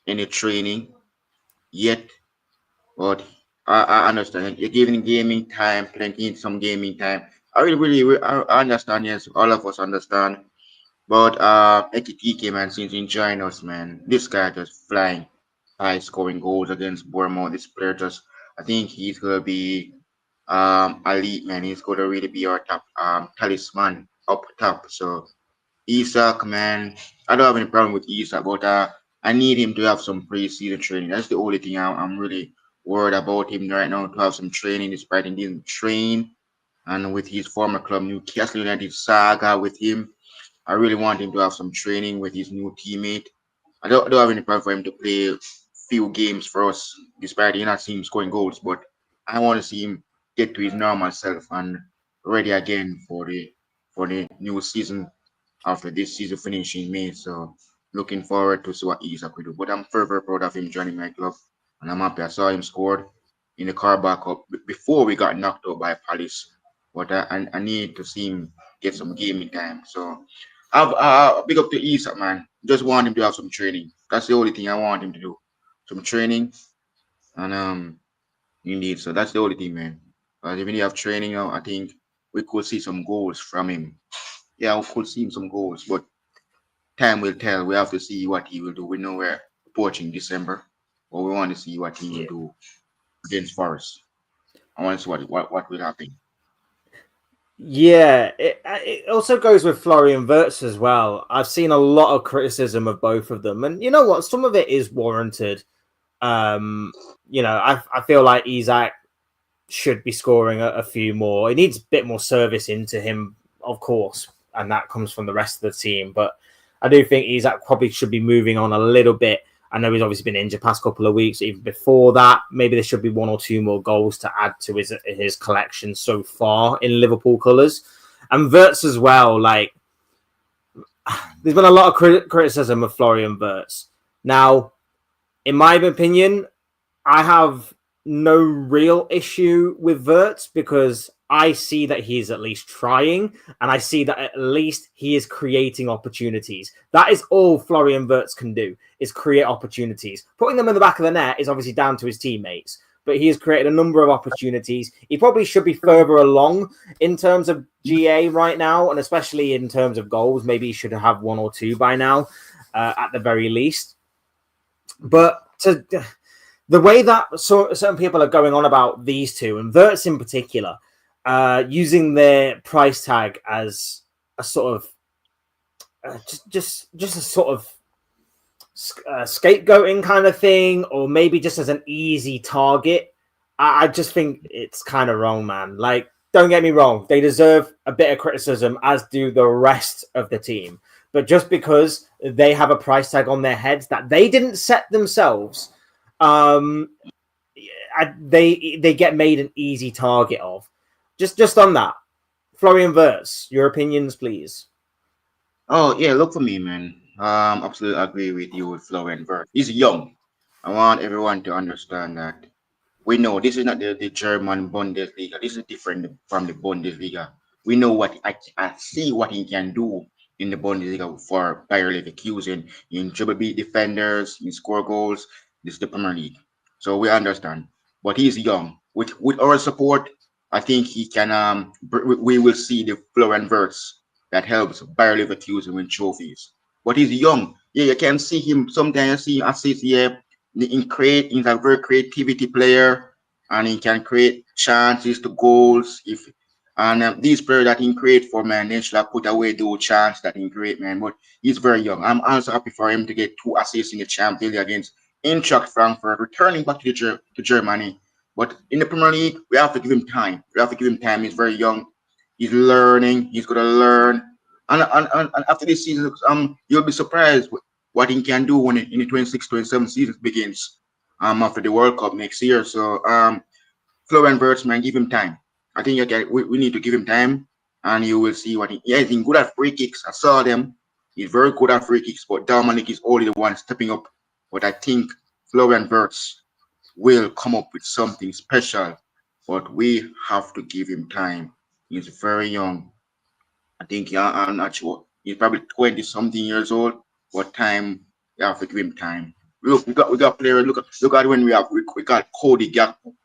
any training yet, but I understand. You're giving gaming time, plenty some gaming time. I understand. Yes, all of us understand. But Ekitike, man, since he joined us, man, this guy just flying high scoring goals against Bournemouth. This player just, I think he's gonna be elite, man. He's gonna really be our top talisman up top. So Isak, man, I don't have any problem with Isak, but I need him to have some preseason training. That's the only thing I'm really worried about him right now to have some training, despite he didn't train. And with his former club, Newcastle United saga with him, I really want him to have some training with his new teammate. I don't have any problem for him to play few games for us, despite you not seeing him scoring goals. But I want to see him get to his normal self and ready again for the new season after this season finishing May. So looking forward to see what Isak will do. But I'm very, very proud of him joining my club. And I'm happy I saw him scored in the Carabao Cup before we got knocked out by Palace. But I need to see him get some gaming time. So I've big up to Isak, man. Just want him to have some training. That's the only thing I want him to do. Some training and indeed. So that's the only thing, man. But even if you have training now, I think we could see some goals from him. Yeah, we could see him some goals, but time will tell. We have to see what he will do. We know we're approaching December, but we want to see what he will Yeah. do against Forest. I want to see what will happen. Yeah, it also goes with Florian Wirtz as well. I've seen a lot of criticism of both of them, and you know what? Some of it is warranted. Um, I feel like Isak should be scoring a few more. He needs a bit more service into him, of course, and that comes from the rest of the team. But I do think he's probably should be moving on a little bit. I know he's obviously been injured past couple of weeks. Even before that, maybe there should be 1 or 2 more goals to add to his collection so far in Liverpool colours. And Wirtz as well. Like, there's been a lot of criticism of Florian Wirtz. Now, in my opinion, I have no real issue with Wirtz because I see that he's at least trying, and I see that at least he is creating opportunities. That is all Florian Wirtz can do, is create opportunities. Putting them in the back of the net is obviously down to his teammates, but he has created a number of opportunities. He probably should be further along in terms of GA right now, and especially in terms of goals. Maybe he should have 1 or 2 by now, at the very least. But the way that certain people are going on about these two, and Wirtz in particular, using their price tag as a sort of just a sort of scapegoating kind of thing, or maybe just as an easy target, I just think it's kind of wrong, man. Like, don't get me wrong, they deserve a bit of criticism, as do the rest of the team. But just because they have a price tag on their heads that they didn't set themselves, they get made an easy target of. Just on that, Florian Wirtz, your opinions, please. Oh yeah, look for me, man. Absolutely agree with you with Florian Wirtz. He's young. I want everyone to understand that we know this is not the German Bundesliga. This is different from the Bundesliga. We know what I see what he can do in the Bundesliga for Bayer Leverkusen in triple beat defenders, in score goals. This is the Premier League, so we understand. But he's young. With our support, I think he can. We will see the Florian Wirtz that helps Bayer Leverkusen win trophies. But he's young. Yeah, you can see him. Sometimes you see assists here. He's a very creativity player, and he can create chances to goals. These players that he create for, man, they should have put away those chances that he create, man. But he's very young. I'm also happy for him to get 2 assists in the Champions League against Eintracht Frankfurt, returning back to Germany. But in the Premier League, we have to give him time. We have to give him time. He's very young. He's learning. He's going to learn. And after this season, you'll be surprised what he can do when in the 26-27 season begins. After the World Cup next year. So Florian Wirtz, man, give him time. I think we need to give him time, and you will see what he's good at free kicks. I saw them. He's very good at free kicks, but Dominic is only the one stepping up. But I think Florian Wirtz will come up with something special, but we have to give him time. He's very young. I think I'm not sure. He's probably 20-something years old, but time, you have to give him time. Look, we got players. Look at when we got Cody Gakpo.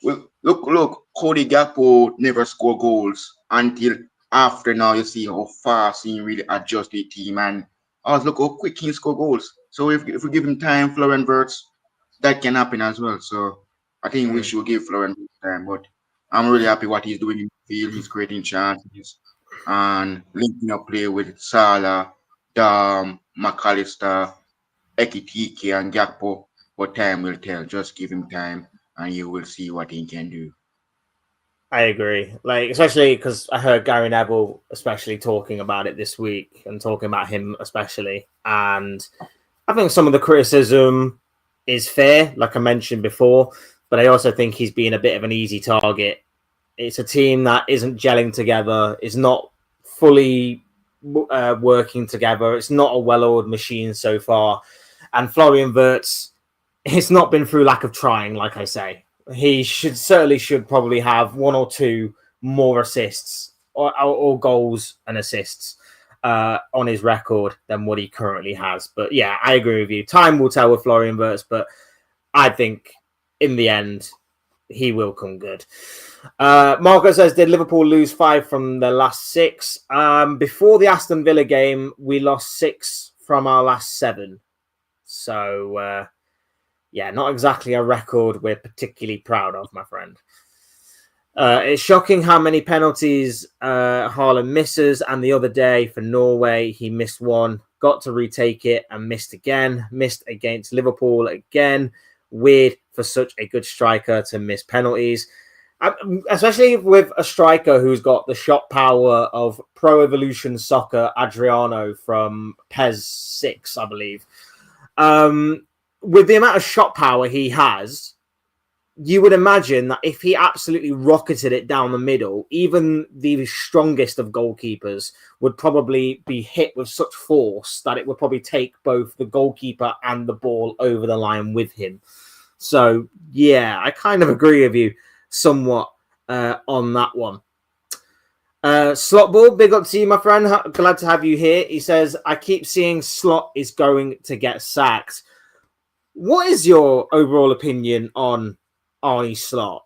Look, Cody Gakpo never scored goals until after now. You see how fast he really adjust the team, and look how quick he score goals. So if we give him time, Florian Wirtz, that can happen as well. So I think we should give Florian time. But I'm really happy what he's doing in the field. He's creating chances and linking up play with Salah, Dam, McAllister, Ekitike, and Gakpo. But time will tell. Just give him time, and you will see what he can do. I agree. Like, especially because I heard Gary Neville especially talking about it this week, and talking about him especially. And I think some of the criticism is fair, like I mentioned before, but I also think he's been a bit of an easy target. It's a team that isn't gelling together, is not fully working together. It's not a well-oiled machine so far. And Florian Wirtz, it's not been through lack of trying, like I say. He should probably have 1 or 2 more assists or goals and assists on his record than what he currently has. But yeah, I agree with you. Time will tell with Florian Wirtz, but I think in the end, he will come good. Marco says, did Liverpool lose 5 from their last 6? Before the Aston Villa game, we lost 6 from our last 7. So, yeah, not exactly a record we're particularly proud of, my friend. It's shocking how many penalties Haaland misses. And the other day for Norway, he missed 1, got to retake it and missed again. Missed against Liverpool again. Weird for such a good striker to miss penalties, especially with a striker who's got the shot power of Pro Evolution Soccer Adriano from PES 6, I believe. With the amount of shot power he has, you would imagine that if he absolutely rocketed it down the middle, even the strongest of goalkeepers would probably be hit with such force that it would probably take both the goalkeeper and the ball over the line with him. So, yeah, I kind of agree with you somewhat on that one. Slotball, big up to you, my friend. Glad to have you here. He says, I keep seeing Slot is going to get sacked. What is your overall opinion on Arnie Slot?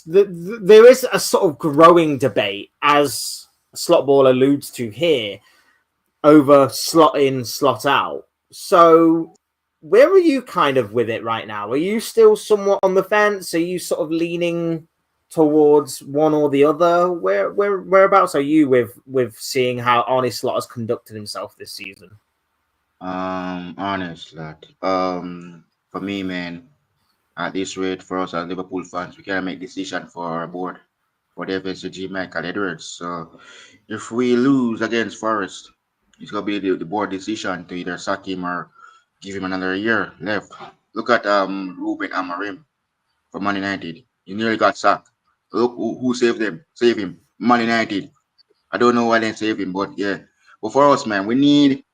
There is a sort of growing debate, as Slotball alludes to here, over slot in, slot out. So where are you kind of with it right now? Are you still somewhat on the fence? Are you sort of leaning towards one or the other? Whereabouts are you with seeing how Arnie Slot has conducted himself this season? Honest Slot. For me, man, at this rate, for us as Liverpool fans, we cannot make decision for our board for the FSG Michael Edwards. So if we lose against Forest, it's gonna be the board decision to either sack him or give him another year left. Look at Ruben Amorim from Man United. He nearly got sacked. Look who saved him. Save him. Man United. I don't know why they saved him, but yeah. But for us, man, we need.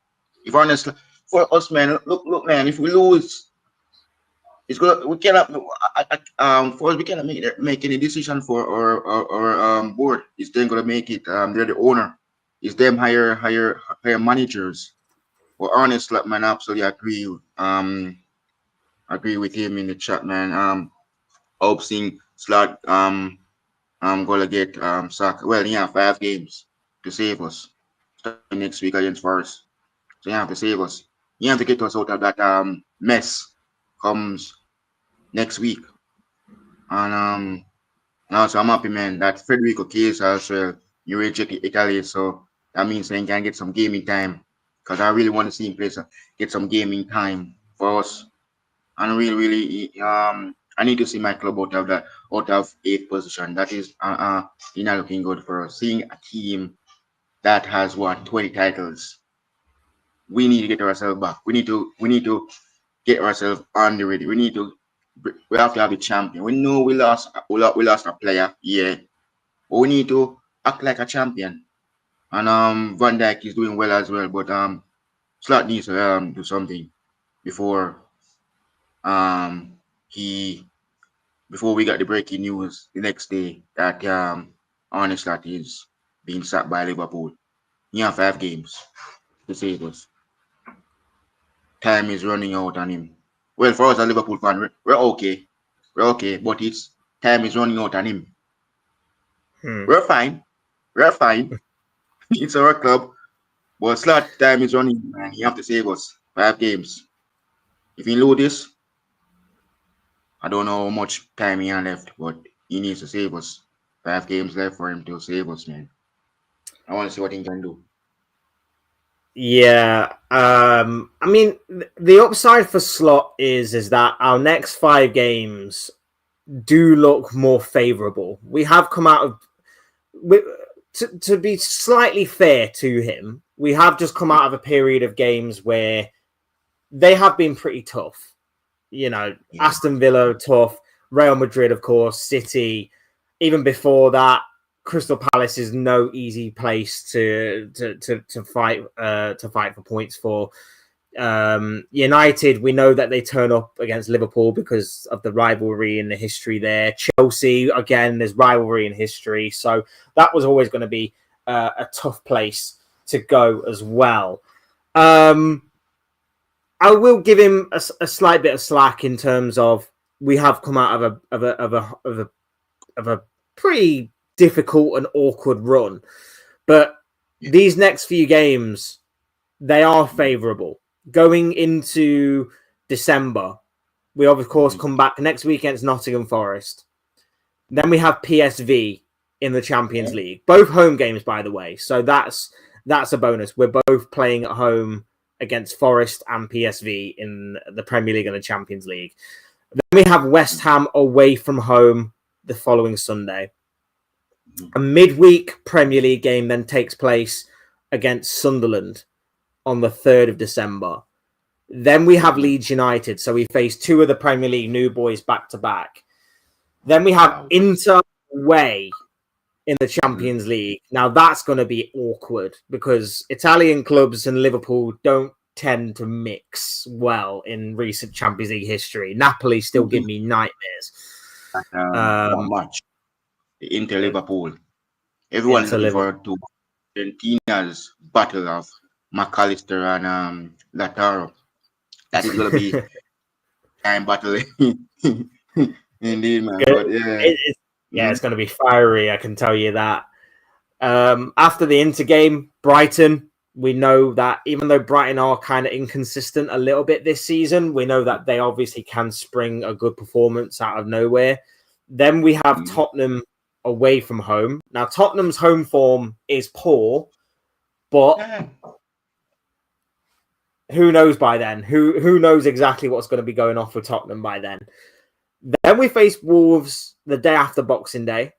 If honestly, for us, man, look, man. If we lose, it's gonna. We cannot. For us, we cannot make any decision for our board. It's them gonna make it. They're the owner. It's them hire managers. Well, honest, like, man, I absolutely agree with him in the chat, man. Hope seeing Slot gonna get sacked. Well, yeah, 5 games to save us. Starting next week against Forest. So you have to save us. You have to get us out of that mess comes next week. And also I'm happy, man, that Federico Chiesa also you reject Italy, so that means they can get some gaming time. Because I really want to see him play get some gaming time for us. And really, I need to see my club out of 8th position. That is not looking good for us. Seeing a team that has 20 titles. We need to get ourselves back. We need to get ourselves on the ready. We have to have a champion. We know we lost a player, yeah. But we need to act like a champion. And Van Dijk is doing well as well, but Slot needs to do something before before we got the breaking news the next day that Arne Slot is being sacked by Liverpool. He have 5 games to save us. Time is running out on him. Well, for us as Liverpool fan, we're okay. We're okay, but it's time is running out on him. We're fine. We're fine. It's our club. But Slot time is running, man. You have to save us. 5 games. If he lose this, I don't know how much time he has left, but he needs to save us. 5 games left for him to save us, man. I want to see what he can do. Yeah, I mean, the upside for Slot is that our next 5 games do look more favourable. We have come out of, to be slightly fair to him, we have just come out of a period of games where they have been pretty tough. You know, Aston Villa tough, Real Madrid, of course, City. Even before that, Crystal Palace is no easy place to fight for points for. United, we know that they turn up against Liverpool because of the rivalry and the history there. Chelsea, again, there's rivalry in history, so that was always going to be a tough place to go as well. I will give him a slight bit of slack in terms of we have come out of a pretty difficult and awkward run, but these next few games, they are favourable. Going into December, we of course come back next week against Nottingham Forest. Then we have PSV in the Champions League, both home games, by the way. So that's a bonus. We're both playing at home against Forest and PSV in the Premier League and the Champions League. Then we have West Ham away from home the following Sunday. A midweek Premier League game then takes place against Sunderland on the 3rd of December. Then we have Leeds United. So we face two of the Premier League new boys back to back. Then we have Inter away in the Champions League. Now that's going to be awkward because Italian clubs and Liverpool don't tend to mix well in recent Champions League history. Napoli still give me nightmares. Not much. Inter Liverpool. Everyone's looking forward to Argentina's battle of McAllister and Lautaro. That is going to be time battle. Indeed, man. But, it's going to be fiery, I can tell you that. After the Inter game, Brighton, we know that even though Brighton are kind of inconsistent a little bit this season, we know that they obviously can spring a good performance out of nowhere. Then we have Tottenham away from home. Now, Tottenham's home form is poor, but who knows by then? Who knows exactly what's going to be going off with Tottenham by then? Then we face Wolves the day after Boxing Day.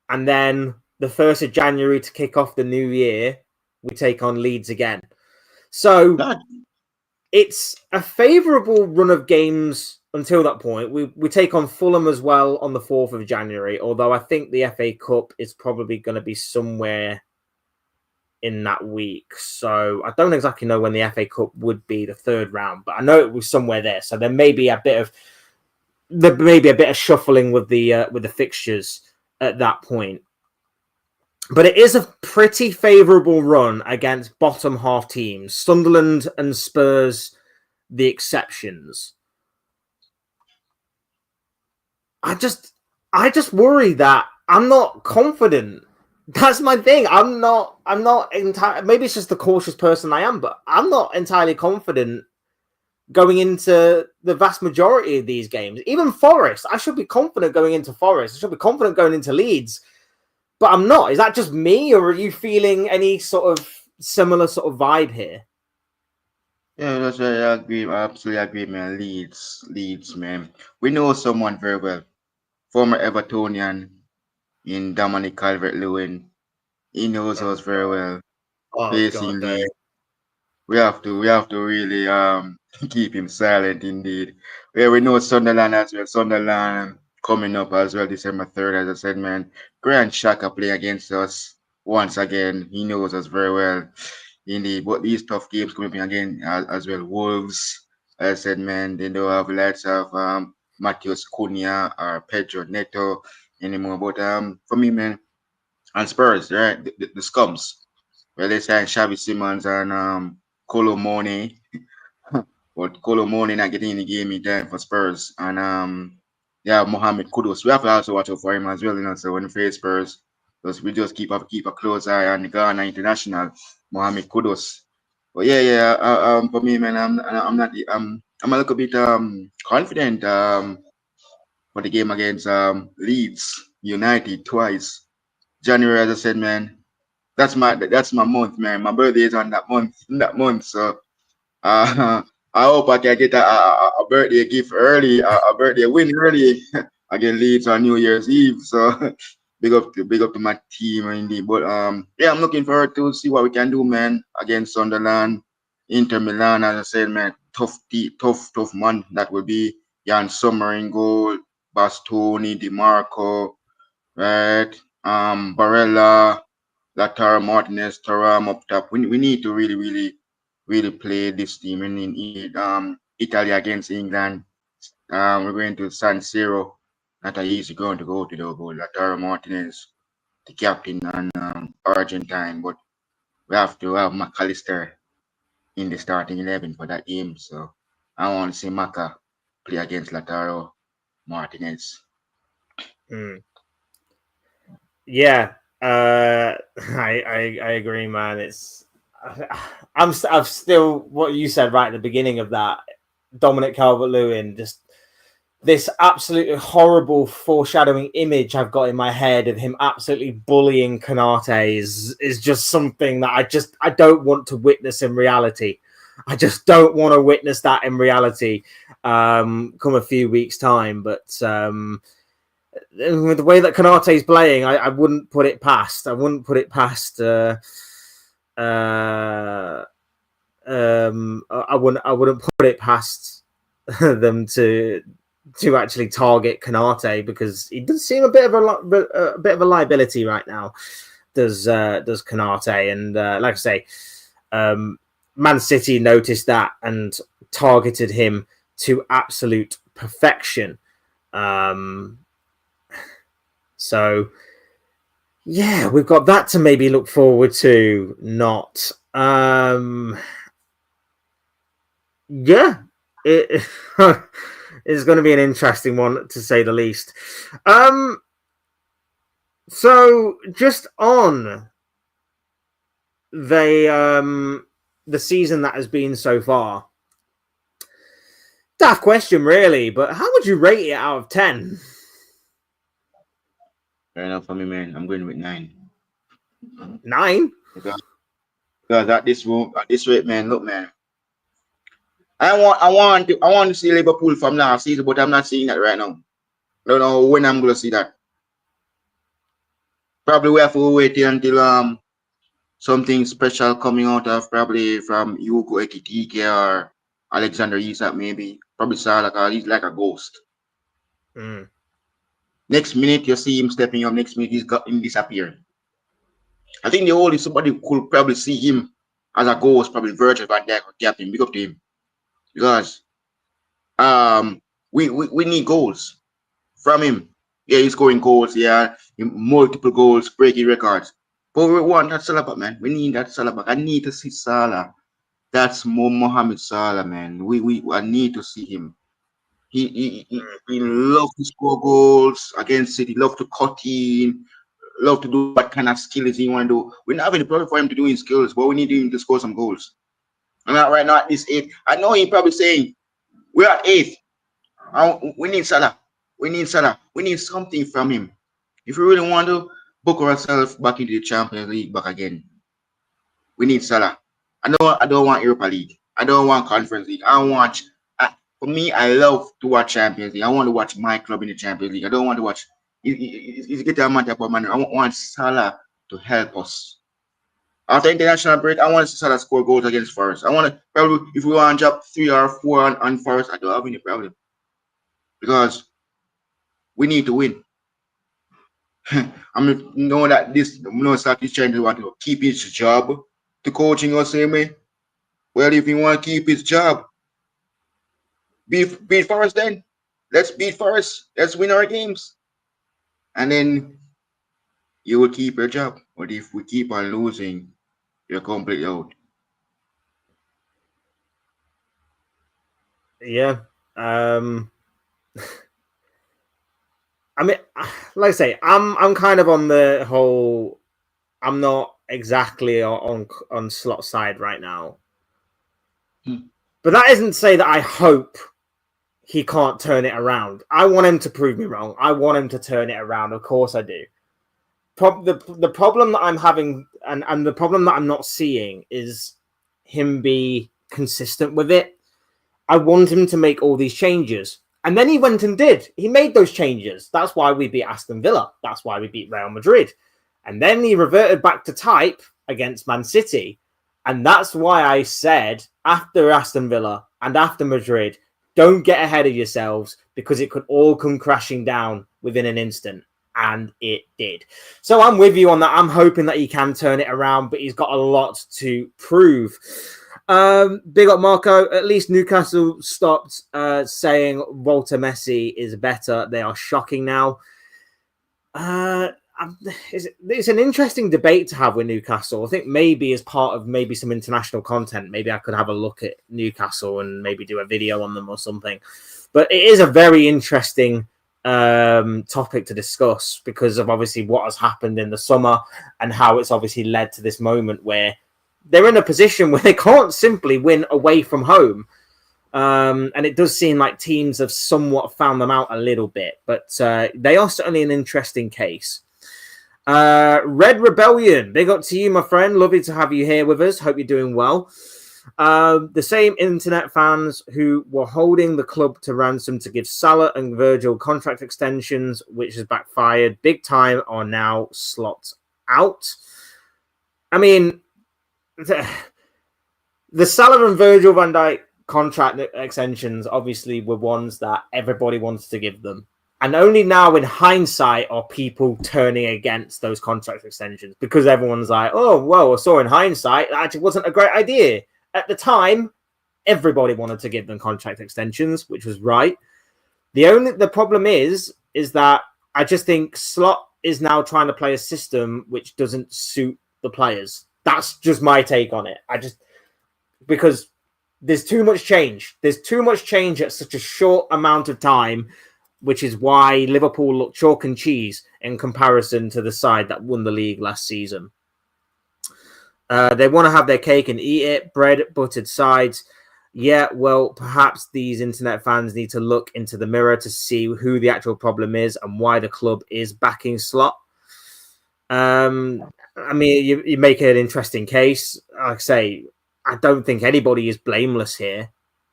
And then the 1st of January to kick off the new year, we take on Leeds again. So it's a favourable run of games until that point. We take on Fulham as well on the 4th of January, although I think the FA Cup is probably going to be somewhere in that week. So I don't exactly know when the FA Cup would be the 3rd round, but I know it was somewhere there. So there may be a bit of shuffling with the fixtures at that point. But it is a pretty favourable run against bottom half teams. Sunderland and Spurs, the exceptions. I just worry that I'm not confident. That's my thing. I'm not entirely. Maybe it's just the cautious person I am, but I'm not entirely confident going into the vast majority of these games. Even Forest, I should be confident going into Forest. I should be confident going into Leeds, but I'm not. Is that just me, or are you feeling any sort of similar sort of vibe here? Yeah, that's right. I agree. I absolutely agree, man. Leeds, man. We know someone very well. Former Evertonian in Dominic Calvert-Lewin. He knows us very well. Facing Leeds. We have to really keep him silent indeed. Yeah, we know Sunderland as well. Sunderland coming up as well December 3rd, as I said, man. Grant Xhaka playing against us once again. He knows us very well indeed. But these tough games coming up again as well. Wolves, as I said, man, they don't have lots of Matheus Cunha or Pedro Neto anymore. But for me, man, and Spurs, right? The scums. Well, they signed Xavi Simons and Colomone. But Colomone not getting in the game in time for Spurs. And Mohamed Kudus. We have to also watch out for him as well, So when we face Spurs, we just keep a close eye on the Ghana international, Mohamed Kudus. But for me, man, I'm a little bit confident for the game against Leeds United twice. January, as I said, man, that's my month, man. My birthday is on that month. So I hope I can get a birthday gift early, a birthday win early against Leeds on New Year's Eve. So big up to my team indeed. But I'm looking forward to see what we can do, man, against Sunderland, Inter Milan. As I said, man, tough man. That will be Jan Sommer in goal, Bastoni, DiMarco, right? Barella, Lautaro Martinez, Thuram up top. We need to really play this team in Italy against England. We're going to San Siro. Not an easy ground to go to though. Lautaro Martinez, the captain, and Argentine. But we have to have McAllister in the starting 11 for that game. So I want to see Maka play against Lautaro Martinez. Yeah, I agree, man. I'm still what you said right at the beginning of that. Dominic Calvert-Lewin, just this absolutely horrible foreshadowing image I've got in my head of him absolutely bullying Konate is just something that I don't want to witness in reality. I just don't want to witness that in reality come a few weeks' time. But with the way that Konate is playing, I wouldn't put it past. I wouldn't put it past. I wouldn't put it past them to actually target Konate, because he does seem a bit of a liability right now. Does Konate, and like I say, Man City noticed that and targeted him to absolute perfection. So yeah, we've got that to maybe look forward to. Not yeah, it is going to be an interesting one, to say the least. So just on the season that has been so far, daft question really, but how would you rate it out of 10? Fair enough for me, man. I'm going with 9. 9? Because at this rate, man, look, man. I want to see Liverpool from last season, but I'm not seeing that right now. I don't know when I'm gonna see that. Probably we have to wait until something special coming out of probably from Yuko Ekitike or Alexander Isak, maybe. Probably Salah, because he's like a ghost. Next minute you see him stepping up, next minute he's got him disappearing. I think the only somebody could probably see him as a ghost, probably Virgil van Dijk or captain. Big up to him. Because we need goals from him. Yeah, he's scoring goals, yeah, multiple goals, breaking records. But we want that Salah back, man. We need that Salah back. I need to see Salah. That's more Mohamed Salah, man. I need to see him. He loves to score goals against City, love to cut in, love to do what kind of skills he want to do. We're not having a problem for him to do his skills, but we need him to score some goals. And right now at this 8th, I know he's probably saying, we're at 8th. We need Salah. We need Salah. We need something from him. If we really want to book ourselves back into the Champions League back again, we need Salah. I don't want Europa League. I don't want Conference League. For me, I love to watch Champions League. I want to watch my club in the Champions League. I don't want to watch. It's get a matter of money. I want Salah to help us. After international break, I want to see Salah score goals against Forest. I want to probably, if we want to drop 3 or 4 on Forest, I don't have any problem, because we need to win. I mean, know that this Salah is trying to want to keep his job to coaching us same way. Well, if he want to keep his job, beat Forest then. Let's beat Forest. Let's win our games. And then you will keep your job. But if we keep on losing, you're completely out. Yeah. I mean, like I say, I'm kind of on the whole. I'm not exactly on Slot's side right now. But that isn't to say that I hope he can't turn it around. I want him to prove me wrong. I want him to turn it around. Of course I do. The problem that I'm having, and the problem that I'm not seeing, is him be consistent with it. I want him to make all these changes. And then he went and did. He made those changes. That's why we beat Aston Villa. That's why we beat Real Madrid. And then he reverted back to type against Man City. And that's why I said, after Aston Villa and after Madrid, don't get ahead of yourselves, because it could all come crashing down within an instant. And it did. So I'm with you on that. I'm hoping that he can turn it around, but he's got a lot to prove. Big up Marco. At least Newcastle stopped saying Walter Messi is better. They are shocking now. It's an interesting debate to have with Newcastle. I think maybe as part of maybe some international content, maybe I could have a look at Newcastle and maybe do a video on them or something. But it is a very interesting topic to discuss, because of obviously what has happened in the summer and how it's obviously led to this moment where they're in a position where they can't simply win away from home. And it does seem like teams have somewhat found them out a little bit, but they are certainly an interesting case. Red Rebellion, big up to you, my friend. Lovely to have you here with us. Hope you're doing well. The same internet fans who were holding the club to ransom to give Salah and Virgil contract extensions, which has backfired big time, are now slot out. I mean, the Salah and Virgil van Dijk contract extensions obviously were ones that everybody wanted to give them. And only now, in hindsight, are people turning against those contract extensions because everyone's like, oh, well, I saw in hindsight that actually wasn't a great idea. At the time, everybody wanted to give them contract extensions, which was right. The problem is that I just think Slot is now trying to play a system which doesn't suit the players. That's just my take on it. Because there's too much change. There's too much change at such a short amount of time, which is why Liverpool look chalk and cheese in comparison to the side that won the league last season. They want to have their cake and eat it. Bread, buttered sides. Yeah, well, perhaps these internet fans need to look into the mirror to see who the actual problem is and why the club is backing Slot. I mean, you make an interesting case. Like I say, I don't think anybody is blameless here.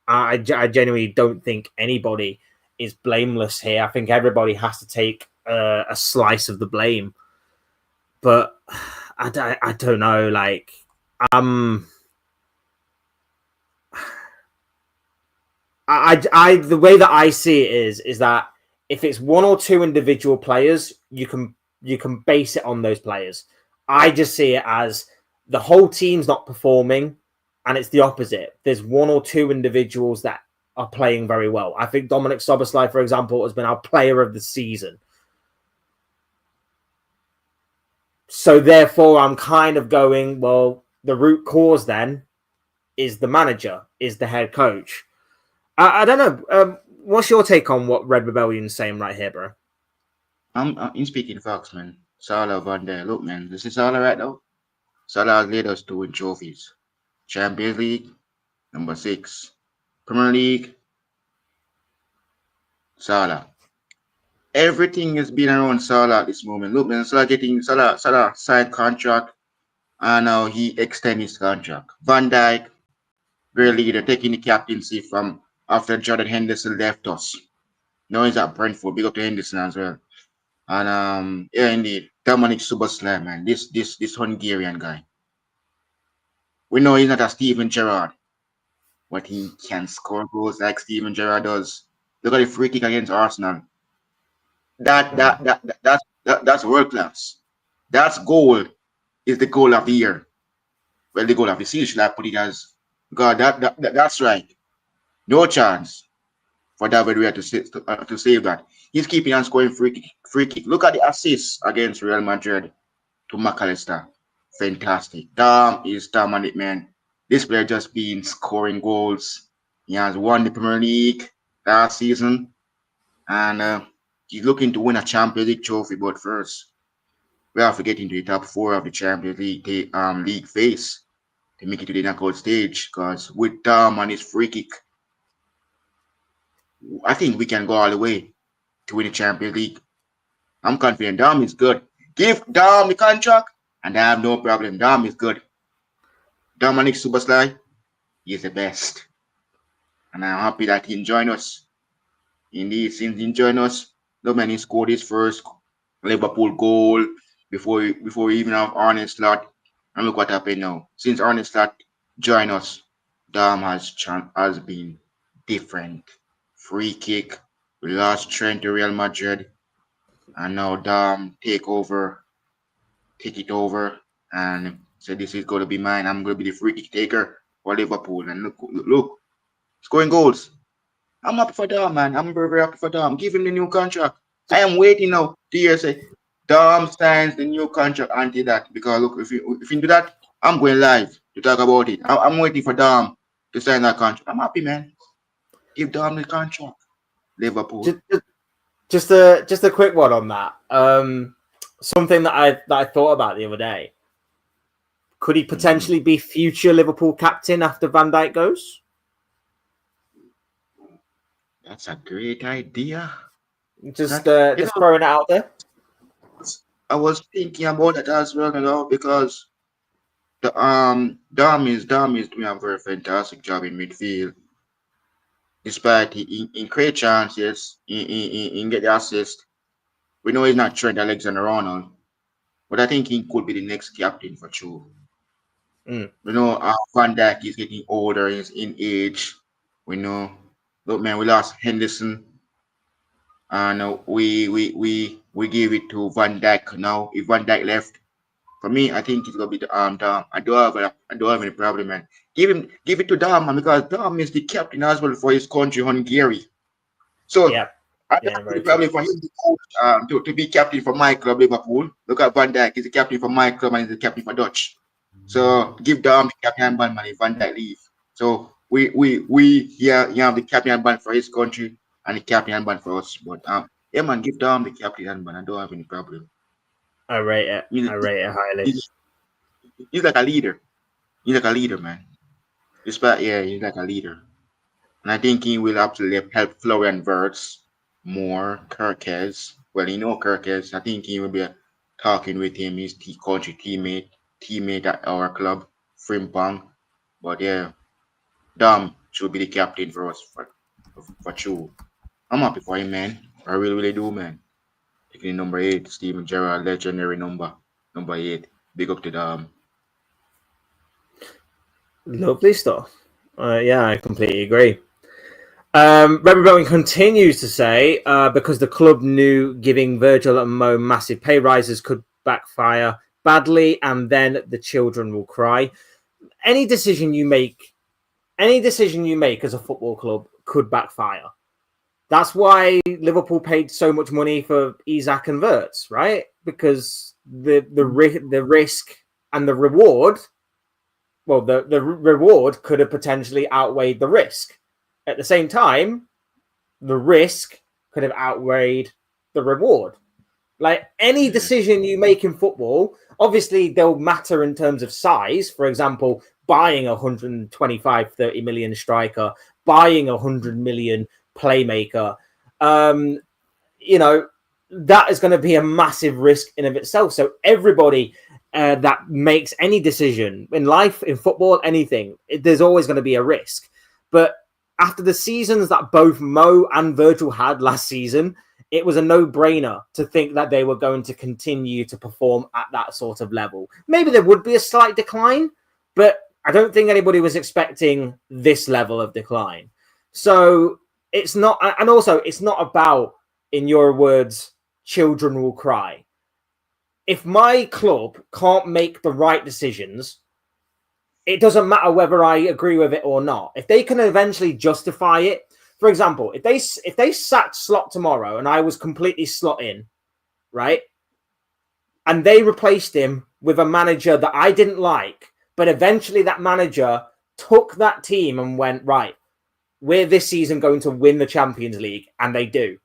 I genuinely don't think anybody is blameless here. I think everybody has to take a slice of the blame. But I don't know. Like, the way that I see it is that if it's one or two individual players, you can base it on those players. I just see it as the whole team's not performing, and it's the opposite. There's one or two individuals that are playing very well. I think Dominic Szoboszlai, for example, has been our player of the season. So therefore, I'm kind of going, well, the root cause then is the manager, is the head coach. I don't know. What's your take on what Red Rebellion's saying right here, bro? I'm speaking facts, man. Salah Van Der. Look, man, this is Salah right now. Salah has led us to win trophies. Champions League, number 6. Premier League, Salah. Everything has been around Salah at this moment. Look, man, Salah signed contract, and now he extended his contract. Van Dijk, great leader, taking the captaincy from after Jordan Henderson left us. Now he's at Brentford. Big up to Henderson as well. And yeah, indeed, Dominic Szoboszlai, man, this Hungarian guy. We know he's not a Steven Gerrard, but he can score goals like Steven Gerrard does. Look at the free kick against Arsenal. That's world class. That's goal is the goal of the year. Well, the goal of the season, should I put it as? God, that's right. No chance for David Raya to save that. He's keeping on scoring free kick. Look at the assists against Real Madrid to McAllister. Fantastic. Dom is dominant, man. This player just been scoring goals. He has won the Premier League last season, and he's looking to win a Champions League trophy. But first, we have to get into the top 4 of the Champions League league phase to make it to the knockout stage. Because with Dom and his free kick, I think we can go all the way to win the Champions League. I'm confident Dom is good. Give Dom the contract, and I have no problem. Dom is good. Dominic Szoboszlai, he is the best. And I'm happy that he joined us. Indeed, since he joined us, no man, he scored his first Liverpool goal before we even have Arne Slot. And look what happened now. Since Arne Slot joined us, Dom has been different. Free kick, we lost Trent to Real Madrid, and now Dom take it over, and said this is going to be mine. I'm going to be the free kick taker for Liverpool. And look, scoring goals. I'm happy for Dom, man. I'm very, very happy for Dom. Give him the new contract. I am waiting now to hear say Dom signs the new contract until that. Because look, if you do that, I'm going live to talk about it. I'm waiting for Dom to sign that contract. I'm happy, man. Give Dom the contract. Liverpool. Just a quick one on that. Something that I thought about the other day. Could he potentially be future Liverpool captain after Van Dijk goes? That's a great idea. Just That just throwing it out there. I was thinking about that as well, because the Dom is doing a very fantastic job in midfield. Despite in create chances, in get the assist. We know he's not Trent Alexander-Arnold, but I think he could be the next captain for sure. Mm. Van Dijk is getting older, he's in age. We know, look, man, we lost Henderson, and we gave it to Van Dijk now. If Van Dijk left, for me, I think it's gonna be the Dom. I don't have any problem, man. Give it to Dom, man, because Dom is the captain as well for his country, Hungary. So Yeah. I don't Yeah, have any very true. problem for him to coach, to be captain for my club, Liverpool. Look at Van Dijk, he's the captain for my club and he's the captain for Dutch. So give Dom the captain band, man, if Van Dijk leave. So we yeah, you have the captain band for his country and the captain band for us. But yeah, man, give Dom the captain band. I don't have any problem. I rate it. He's, I rate it highly. he's like a leader. He's like a leader, man. Despite he's like a leader. And I think he will absolutely help Florian Wirtz more. Kirkes. Well, Kirkes. I think he will be talking with him, his country teammate at our club, Frimpong. But yeah, Dom should be the captain for us for sure. I'm happy for him, man. I really, really do, man. Taking number 8, Steven Gerrard, legendary number 8. Big up to Dom. Lovely stuff. Yeah, I completely agree. Remy Bowen continues to say, because the club knew giving Virgil and Mo massive pay rises could backfire badly, and then the children will cry. Any decision you make as a football club could backfire. That's why Liverpool paid so much money for Isak and Wirtz, right? Because the risk and the reward, well, the reward could have potentially outweighed the risk. At the same time, the risk could have outweighed the reward. Like any decision you make in football, obviously they'll matter in terms of size. For example, buying a 125, 30 million striker, buying a 100 million playmaker, that is going to be a massive risk in of itself. So everybody that makes any decision in life, in football, anything, there's always going to be a risk. But after the seasons that both Mo and Virgil had last season, it was a no-brainer to think that they were going to continue to perform at that sort of level. Maybe there would be a slight decline, but I don't think anybody was expecting this level of decline. So it's not, and also it's not about, in your words, children will cry. If my club can't make the right decisions, it doesn't matter whether I agree with it or not. If they can eventually justify it, for example, if they sacked Slot tomorrow and I was completely slot in, right, and they replaced him with a manager that I didn't like, but eventually that manager took that team and went, right, we're this season going to win the Champions League, and they do.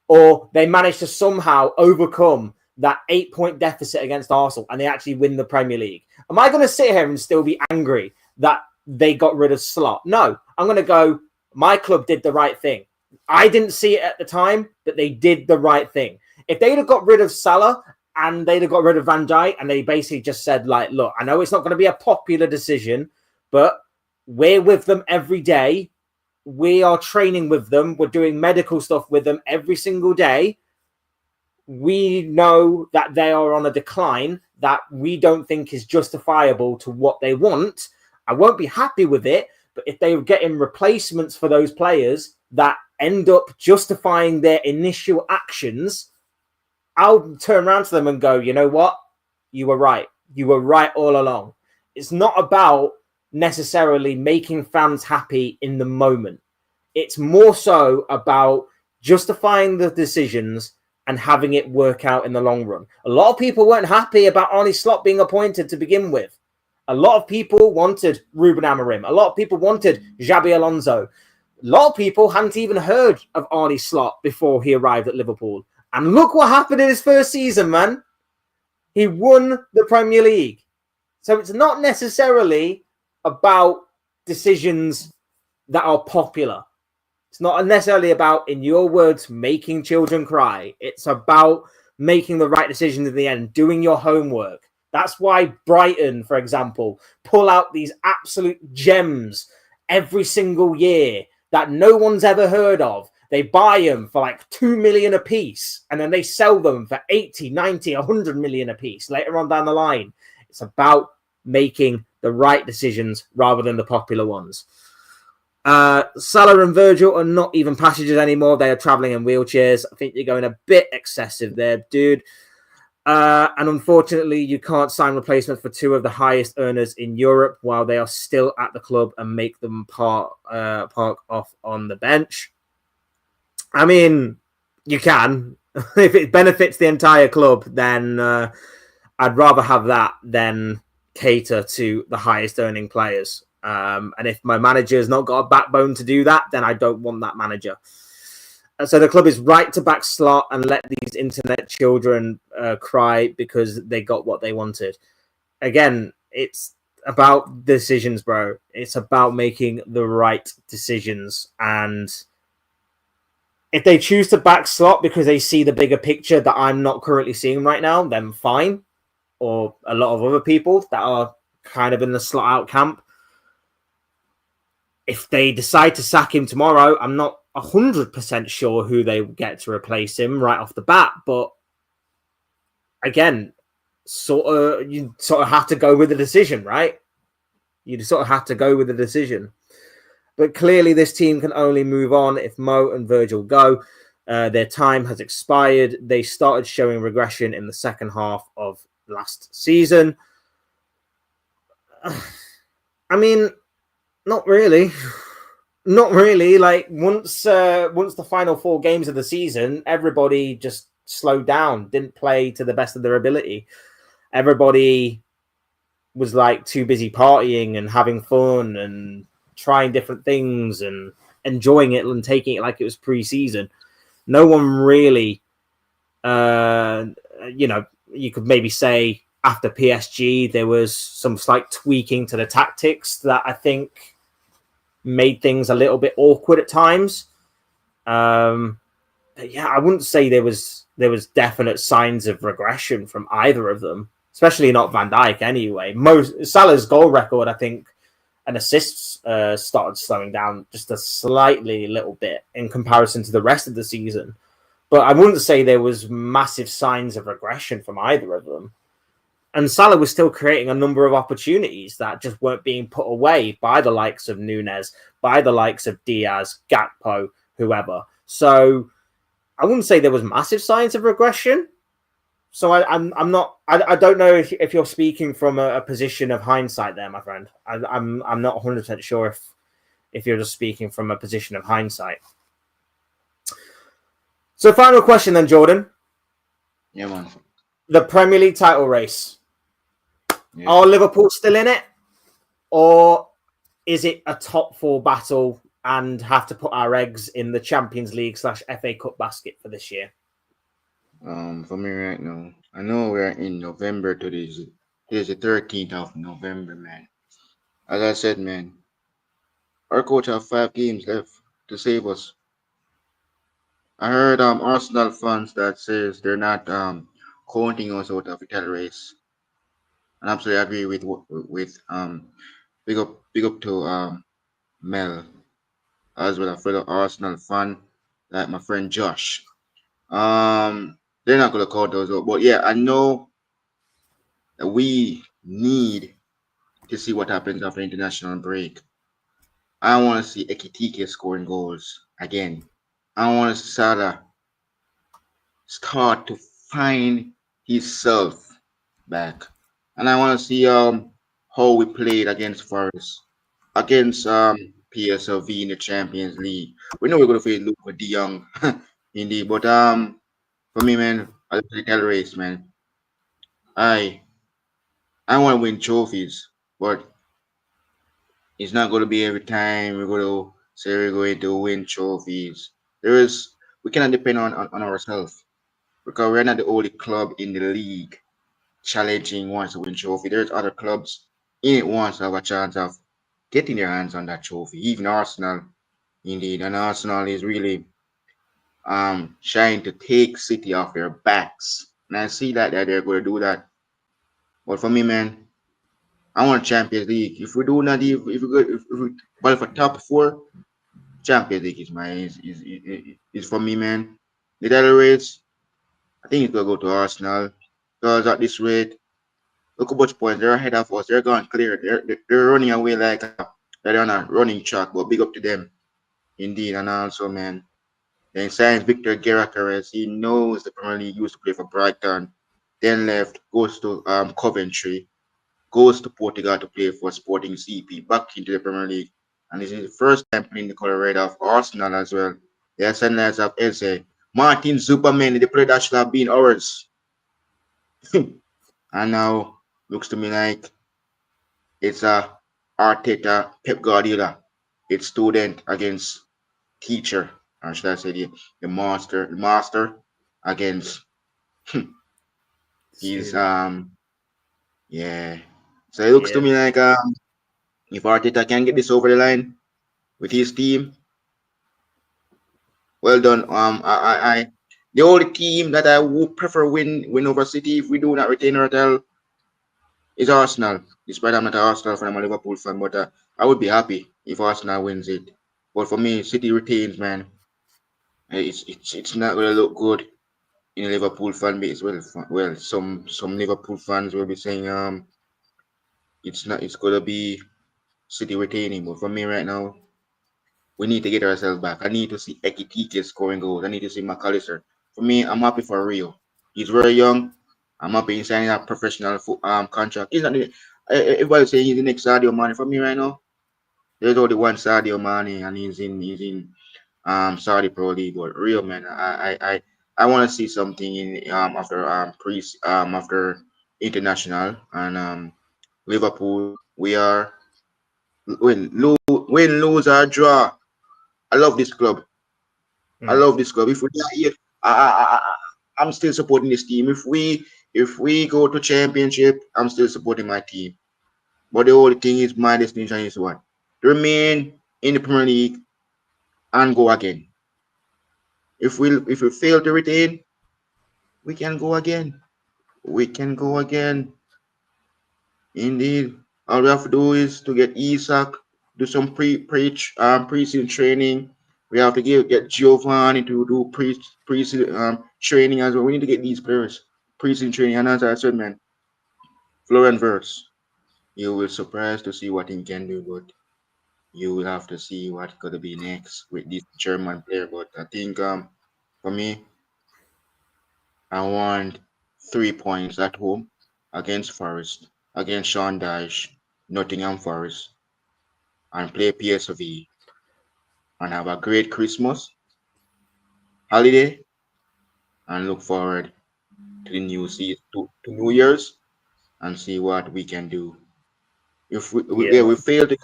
Or they managed to somehow overcome that 8-point deficit against Arsenal and they actually win the Premier League. Am I going to sit here and still be angry that they got rid of Slot? No, I'm going to go, my club did the right thing. I didn't see it at the time, but they did the right thing. If they'd have got rid of Salah and they'd have got rid of Van Dijk and they basically just said, like, look, I know it's not going to be a popular decision, but we're with them every day. We are training with them. We're doing medical stuff with them every single day. We know that they are on a decline that we don't think is justifiable to what they want. I won't be happy with it, but if they were getting replacements for those players that end up justifying their initial actions, I'll turn around to them and go, you know what? You were right. You were right all along. It's not about necessarily making fans happy in the moment. It's more so about justifying the decisions and having it work out in the long run. A lot of people weren't happy about Arne Slot being appointed to begin with. A lot of people wanted Ruben Amorim. A lot of people wanted Xabi Alonso. A lot of people hadn't even heard of Arne Slot before he arrived at Liverpool. And look what happened in his first season, man. He won the Premier League. So it's not necessarily about decisions that are popular. It's not necessarily about, in your words, making children cry. It's about making the right decisions in the end, doing your homework. That's why Brighton, for example, pull out these absolute gems every single year that no one's ever heard of. They buy them for like 2 million a piece, and then they sell them for 80, 90, 100 million a piece later on down the line. It's about making the right decisions rather than the popular ones. Salah and Virgil are not even passengers anymore. They are traveling in wheelchairs. I think you're going a bit excessive there, dude. And unfortunately, you can't sign replacements for two of the highest earners in Europe while they are still at the club and make them park off on the bench. I mean, you can. If it benefits the entire club, then I'd rather have that than cater to the highest earning players. And if my manager has not got a backbone to do that, then I don't want that manager. So the club is right to back slot and let these internet children cry because they got what they wanted. Again, it's about decisions, bro. It's about making the right decisions. And if they choose to back slot because they see the bigger picture that I'm not currently seeing right now, then fine. Or a lot of other people that are kind of in the slot out camp. If they decide to sack him tomorrow, I'm not 100% sure who they get to replace him right off the bat. But again, you sort of have to go with the decision, right? You sort of have to go with the decision. But clearly this team can only move on if Mo and Virgil go. Their time has expired. They started showing regression in the second half of last season. I mean, not really. Not really. Like once the final 4 games of the season, everybody just slowed down, didn't play to the best of their ability. Everybody was like too busy partying and having fun and trying different things and enjoying it and taking it like it was pre-season. No one really, you could maybe say after PSG, there was some slight tweaking to the tactics that I think made things a little bit awkward at times. But yeah, I wouldn't say there was definite signs of regression from either of them, especially not Van Dijk anyway. Salah's goal record, I think, and assists started slowing down just a little bit in comparison to the rest of the season. But I wouldn't say there was massive signs of regression from either of them. And Salah was still creating a number of opportunities that just weren't being put away by the likes of Nunez, by the likes of Diaz, Gakpo, whoever. So I wouldn't say there was massive signs of regression. So I don't know if you're speaking from a position of hindsight there, my friend. I'm not 100% sure if you're just speaking from a position of hindsight. So final question then, Jordan. Yeah, man. The Premier League title race. Yeah. Are Liverpool still in it? Or is it a top 4 battle and have to put our eggs in the Champions League / FA Cup basket for this year? For me right now, I know we're in November today. Today's the 13th of November, man. As I said, man, our coach have 5 games left to save us. I heard Arsenal fans that says they're not counting us out of the title race. And I absolutely agree with big up to Mel, as well as a fellow Arsenal fan like my friend Josh. They're not gonna count those out, but yeah, I know that we need to see what happens after international break. I want to see Ekitike scoring goals again. I want to see Salah start to find himself back, and I want to see how we played against Forest, against PSLV in the Champions League. We know we're going to face Luka De Jong, indeed, but for me, man, I the title race, man. I want to win trophies, but it's not going to be every time we're going to say we're going to win trophies. We cannot depend on ourselves because we're not the only club in the league challenging wants to win trophy. There's other clubs in it wants to have a chance of getting their hands on that trophy. Even Arsenal Indeed, and Arsenal is really trying to take City off their backs. And I see that they're going to do that. But for me, man, I want Champions League. If we do not, if we qualify for top four, Champions League is for me, man. The title race, I think it's gonna go to Arsenal because at this rate, look how much points they're ahead of us. They're going clear. They're running away like they're on a running track. But big up to them, indeed. And also, man, then signs Victor Gyökeres. He knows the Premier League. Used to play for Brighton, then left, goes to Coventry, goes to Portugal to play for Sporting CP, back into the Premier League. And this is his first time playing the color red of Arsenal as well. The Arsenal of Eze. Martin Zuperman, the player that should have been ours. And now looks to me like it's a Arteta Pep Guardiola. It's student against teacher. Or should I say the master against his yeah. So it looks to me like if Arteta can get this over the line with his team, well done. The only team that I would prefer win over City if we do not retain our title is Arsenal. Despite I'm not an Arsenal fan, I'm a Liverpool fan, but I would be happy if Arsenal wins it. But for me, City retains, man. It's not gonna look good in a Liverpool fan base. Well, some Liverpool fans will be saying it's gonna be City retaining. But for me right now, we need to get ourselves back. I need to see Ekitike scoring goals. I need to see McAllister. For me, I'm happy for Rio. He's very young. I'm happy he's signing a professional contract. He's not. Everybody's saying he's the next Sadio Mane. For me right now, there's only one Sadio Mane, and he's in Saudi Pro League. But Rio, man, I want to see something in after international and Liverpool. We are win, lose or draw. I love this club. I love this club. If we are here, I'm still supporting this team. If we go to championship, I'm still supporting my team. But the only thing is, my destination is what? Remain in the Premier League and go again. If we fail to retain, we can go again. We can go again. Indeed. All we have to do is to get Isak, do some pre-season training. We have to get Giovanni to do pre-season training as well. We need to get these players pre-season training. And as I said, man, Florian Wirtz, you will surprise to see what he can do, but you will have to see what's gonna be next with this German player. But I think for me, I want 3 points at home against Forest, against Sean Dyche, Nottingham Forest, and play PSV and have a great Christmas holiday and look forward to the new season, to New Year's, and see what we can do. If we fail to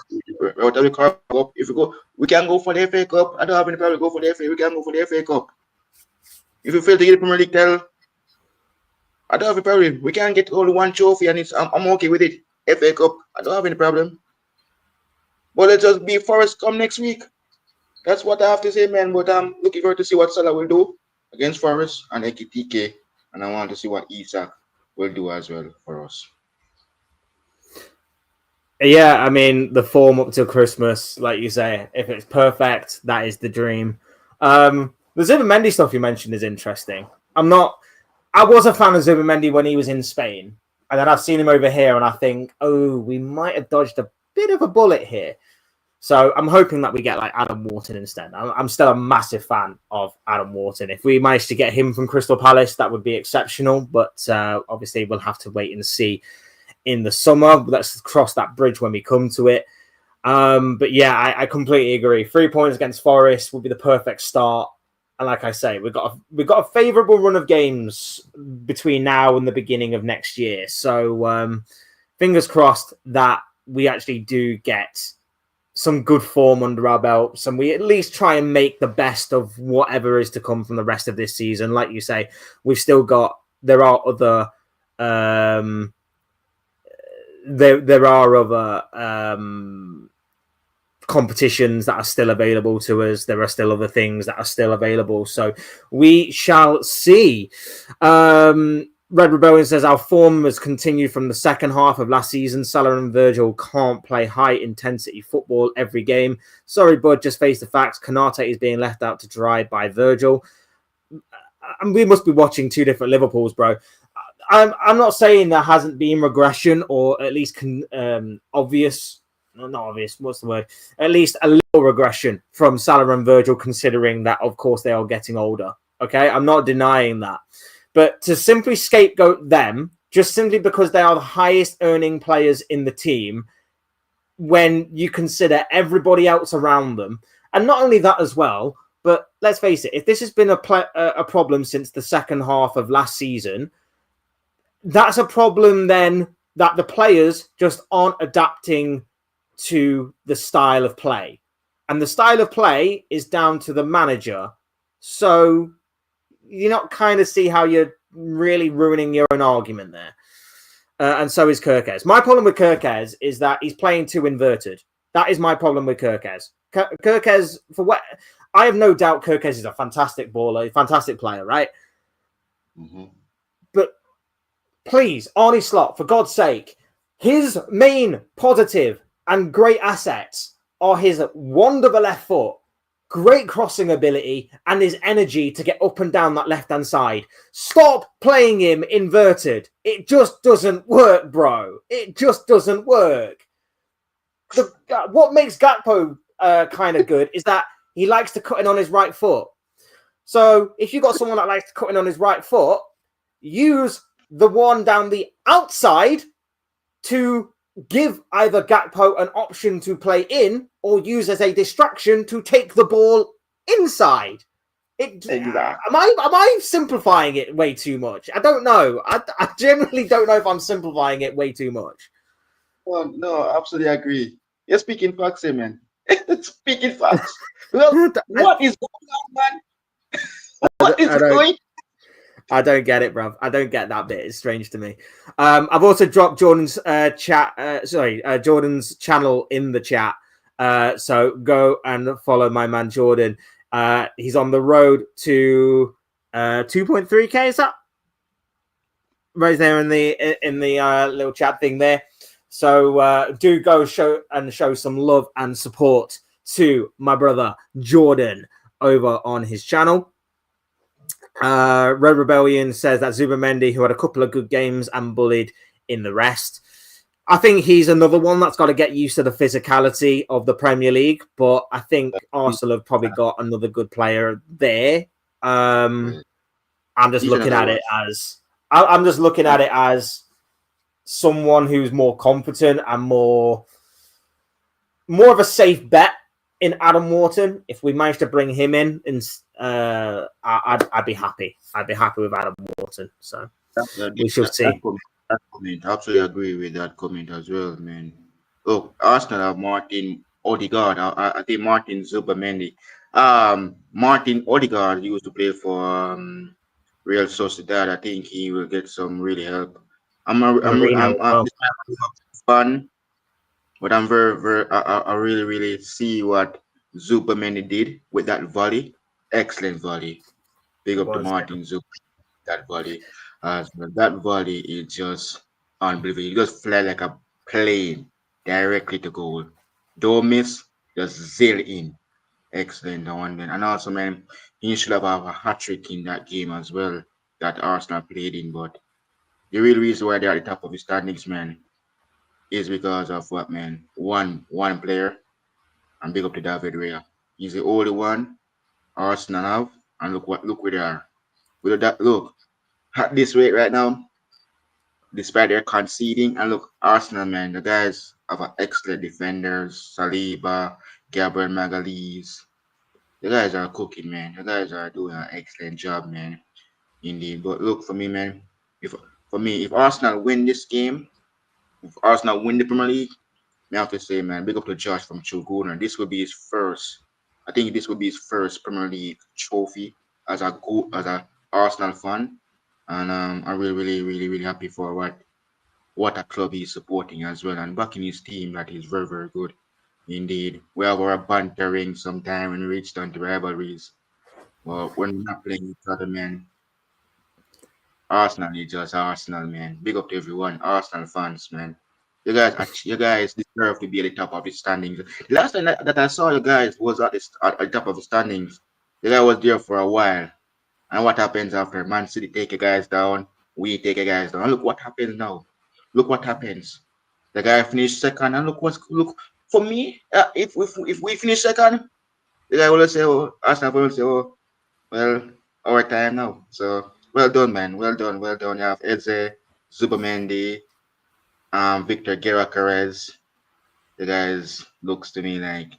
out of the Cup, if we can go for the FA Cup. I don't have any problem. Go for the FA. We can go for the FA Cup. If we fail to get the Premier League title, I don't have a problem. We can get only one trophy, and I'm okay with it. FA Cup. I don't have any problem. But let's just be Forest come next week. That's what I have to say, man. But I'm looking forward to see what Salah will do against Forest and Ekitike, and I want to see what Isak will do as well for us. Yeah, I mean, the form up till Christmas, like you say, if it's perfect, that is the dream. The Zubimendi stuff you mentioned is interesting. I was a fan of Zubimendi when he was in Spain, and then I've seen him over here, and I think, we might have dodged a bit of a bullet here. So I'm hoping that we get like Adam Wharton instead. I'm still a massive fan of Adam Wharton. If we manage to get him from Crystal Palace, that would be exceptional. But obviously, we'll have to wait and see in the summer. Let's cross that bridge when we come to it. But yeah, I completely agree. 3 points against Forest would be the perfect start. And like I say, we've got a favourable run of games between now and the beginning of next year. So fingers crossed that we actually do get some good form under our belts, and we at least try and make the best of whatever is to come from the rest of this season. Like you say, we've still got, there are other competitions that are still available to us. There are still other things that are still available. So we shall see. Red Rebellion says our form has continued from the second half of last season. Salah and Virgil can't play high-intensity football every game. Sorry, bud, just face the facts. Konate is being left out to dry by Virgil. And we must be watching two different Liverpools, bro. I'm not saying there hasn't been regression or at least obvious. Not obvious. What's the word? At least a little regression from Salah and Virgil, considering that, of course, they are getting older. Okay, I'm not denying that. But to simply scapegoat them, just simply because they are the highest earning players in the team, when you consider everybody else around them, and not only that as well, but let's face it, if this has been a problem since the second half of last season, that's a problem then that the players just aren't adapting to the style of play. And the style of play is down to the manager. So you not kind of see how you're really ruining your own argument there. And so is Kirkez. My problem with Kirkez is that he's playing too inverted. That is my problem with Kirkez. Kirkez, for what I have no doubt, Kirkez is a fantastic baller, fantastic player, right? Mm-hmm. But please, Arnie Slot, for God's sake, his main positive and great assets are his wand of a left foot, great crossing ability, and his energy to get up and down that left-hand side. Stop playing him inverted. It just doesn't work, bro. It just doesn't work. What makes Gakpo kind of good is that he likes to cut in on his right foot. So if you've got someone that likes to cut in on his right foot, use the one down the outside to give either Gakpo an option to play in or use as a distraction to take the ball inside. Exactly. Am I simplifying it way too much? I don't know. I generally don't know if I'm simplifying it way too much. Well, no, absolutely agree. You're speaking facts here, man. Speaking facts. Well, what is going on, man? What is going on? I don't get it, bruv. I don't get that bit. It's strange to me. I've also dropped Jordan's Jordan's channel in the chat. So go and follow my man Jordan. He's on the road to 2.3k. Is that right there in the little chat thing there? So do go show some love and support to my brother Jordan over on his channel. Red Rebellion says that Zubamendi, who had a couple of good games and bullied in the rest. I think he's another one that's got to get used to the physicality of the Premier League, but I think Arsenal have probably got another good player there. I'm just looking at it as someone who's more competent and more of a safe bet in Adam Wharton. If we manage to bring him in, I'd be happy. I'd be happy with Adam Wharton. So we shall see. That comment, I absolutely agree with that comment as well, man. Look, Arsenal have Martin Odegaard. I think Martin Zubamendi. Martin Odegaard used to play for Real Sociedad. I think he will get some really help. I'm fun, but I'm very I really see what Zubamendi did with that volley. Excellent volley. Big up to Martin Zub. That volley. That volley is just unbelievable. You just fly like a plane directly to goal. Don't miss, just zil in. Excellent one. And also, man, he should have a hat trick in that game as well that Arsenal played in. But the real reason why they're at the top of the standings, man, is because of what, man? One player, and big up to David Raya. He's the only one Arsenal have, and look where they are. With that, look at this rate right now, despite their conceding, and look, Arsenal, man, the guys have excellent defenders, Saliba, Gabriel Magalhaes. The guys are cooking, man. The guys are doing an excellent job, man. Indeed. But look, for me, man, if Arsenal win this game, if Arsenal win the Premier League, I have to say, man, big up to Josh from Chuguna. This will be his first. I think this will be his first Premier League trophy as a Arsenal fan, and I'm really happy for what a club he's supporting as well, and backing his team that is very good. Indeed. We have our bantering sometime when we reach down to rivalries. Well, when we're not playing each other, man. Arsenal is just Arsenal, man. Big up to everyone, Arsenal fans, man. You guys deserve to be at the top of the standings. The last time that I saw you guys was at the top of the standings. The guy was there for a while. And what happens after Man City take you guys down? We take you guys down. And look what happens now. Look what happens. The guy finished second, and look for me. If we finish second, the guy will say, "Oh, Arsenal will say, oh, well, our time now." So well done, man. Well done, well done. You have Eze, Zubamendi, Victor Gyökeres. The guys looks to me like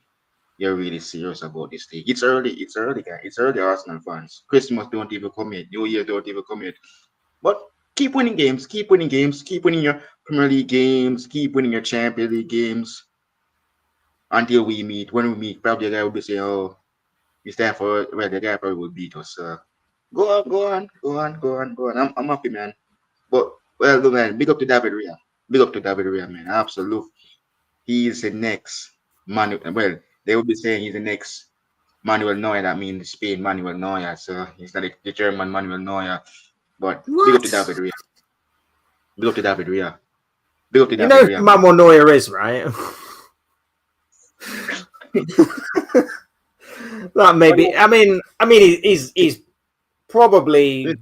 you're really serious about this thing. It's early, guys. It's early, Arsenal fans. Christmas don't even come yet. New Year don't even come yet. But keep winning games, keep winning games, keep winning your Premier League games, keep winning your Champions League games until we meet. When we meet, probably the guy will be saying, "Oh, it's time for." Well, the guy probably will beat us. Go on. I'm happy, man. But well, man, big up to David Rhea. Big up to David Rhea, man. Absolute. He is the next Manuel. Well, they will be saying he's the next Manuel Neuer. That means Spain Manuel Neuer. So he's not the German Manuel Neuer. But big up to David Rhea. Big up to David Rhea. Big up to David Rhea. You know who Manuel Neuer is, right? That maybe. I mean, he's probably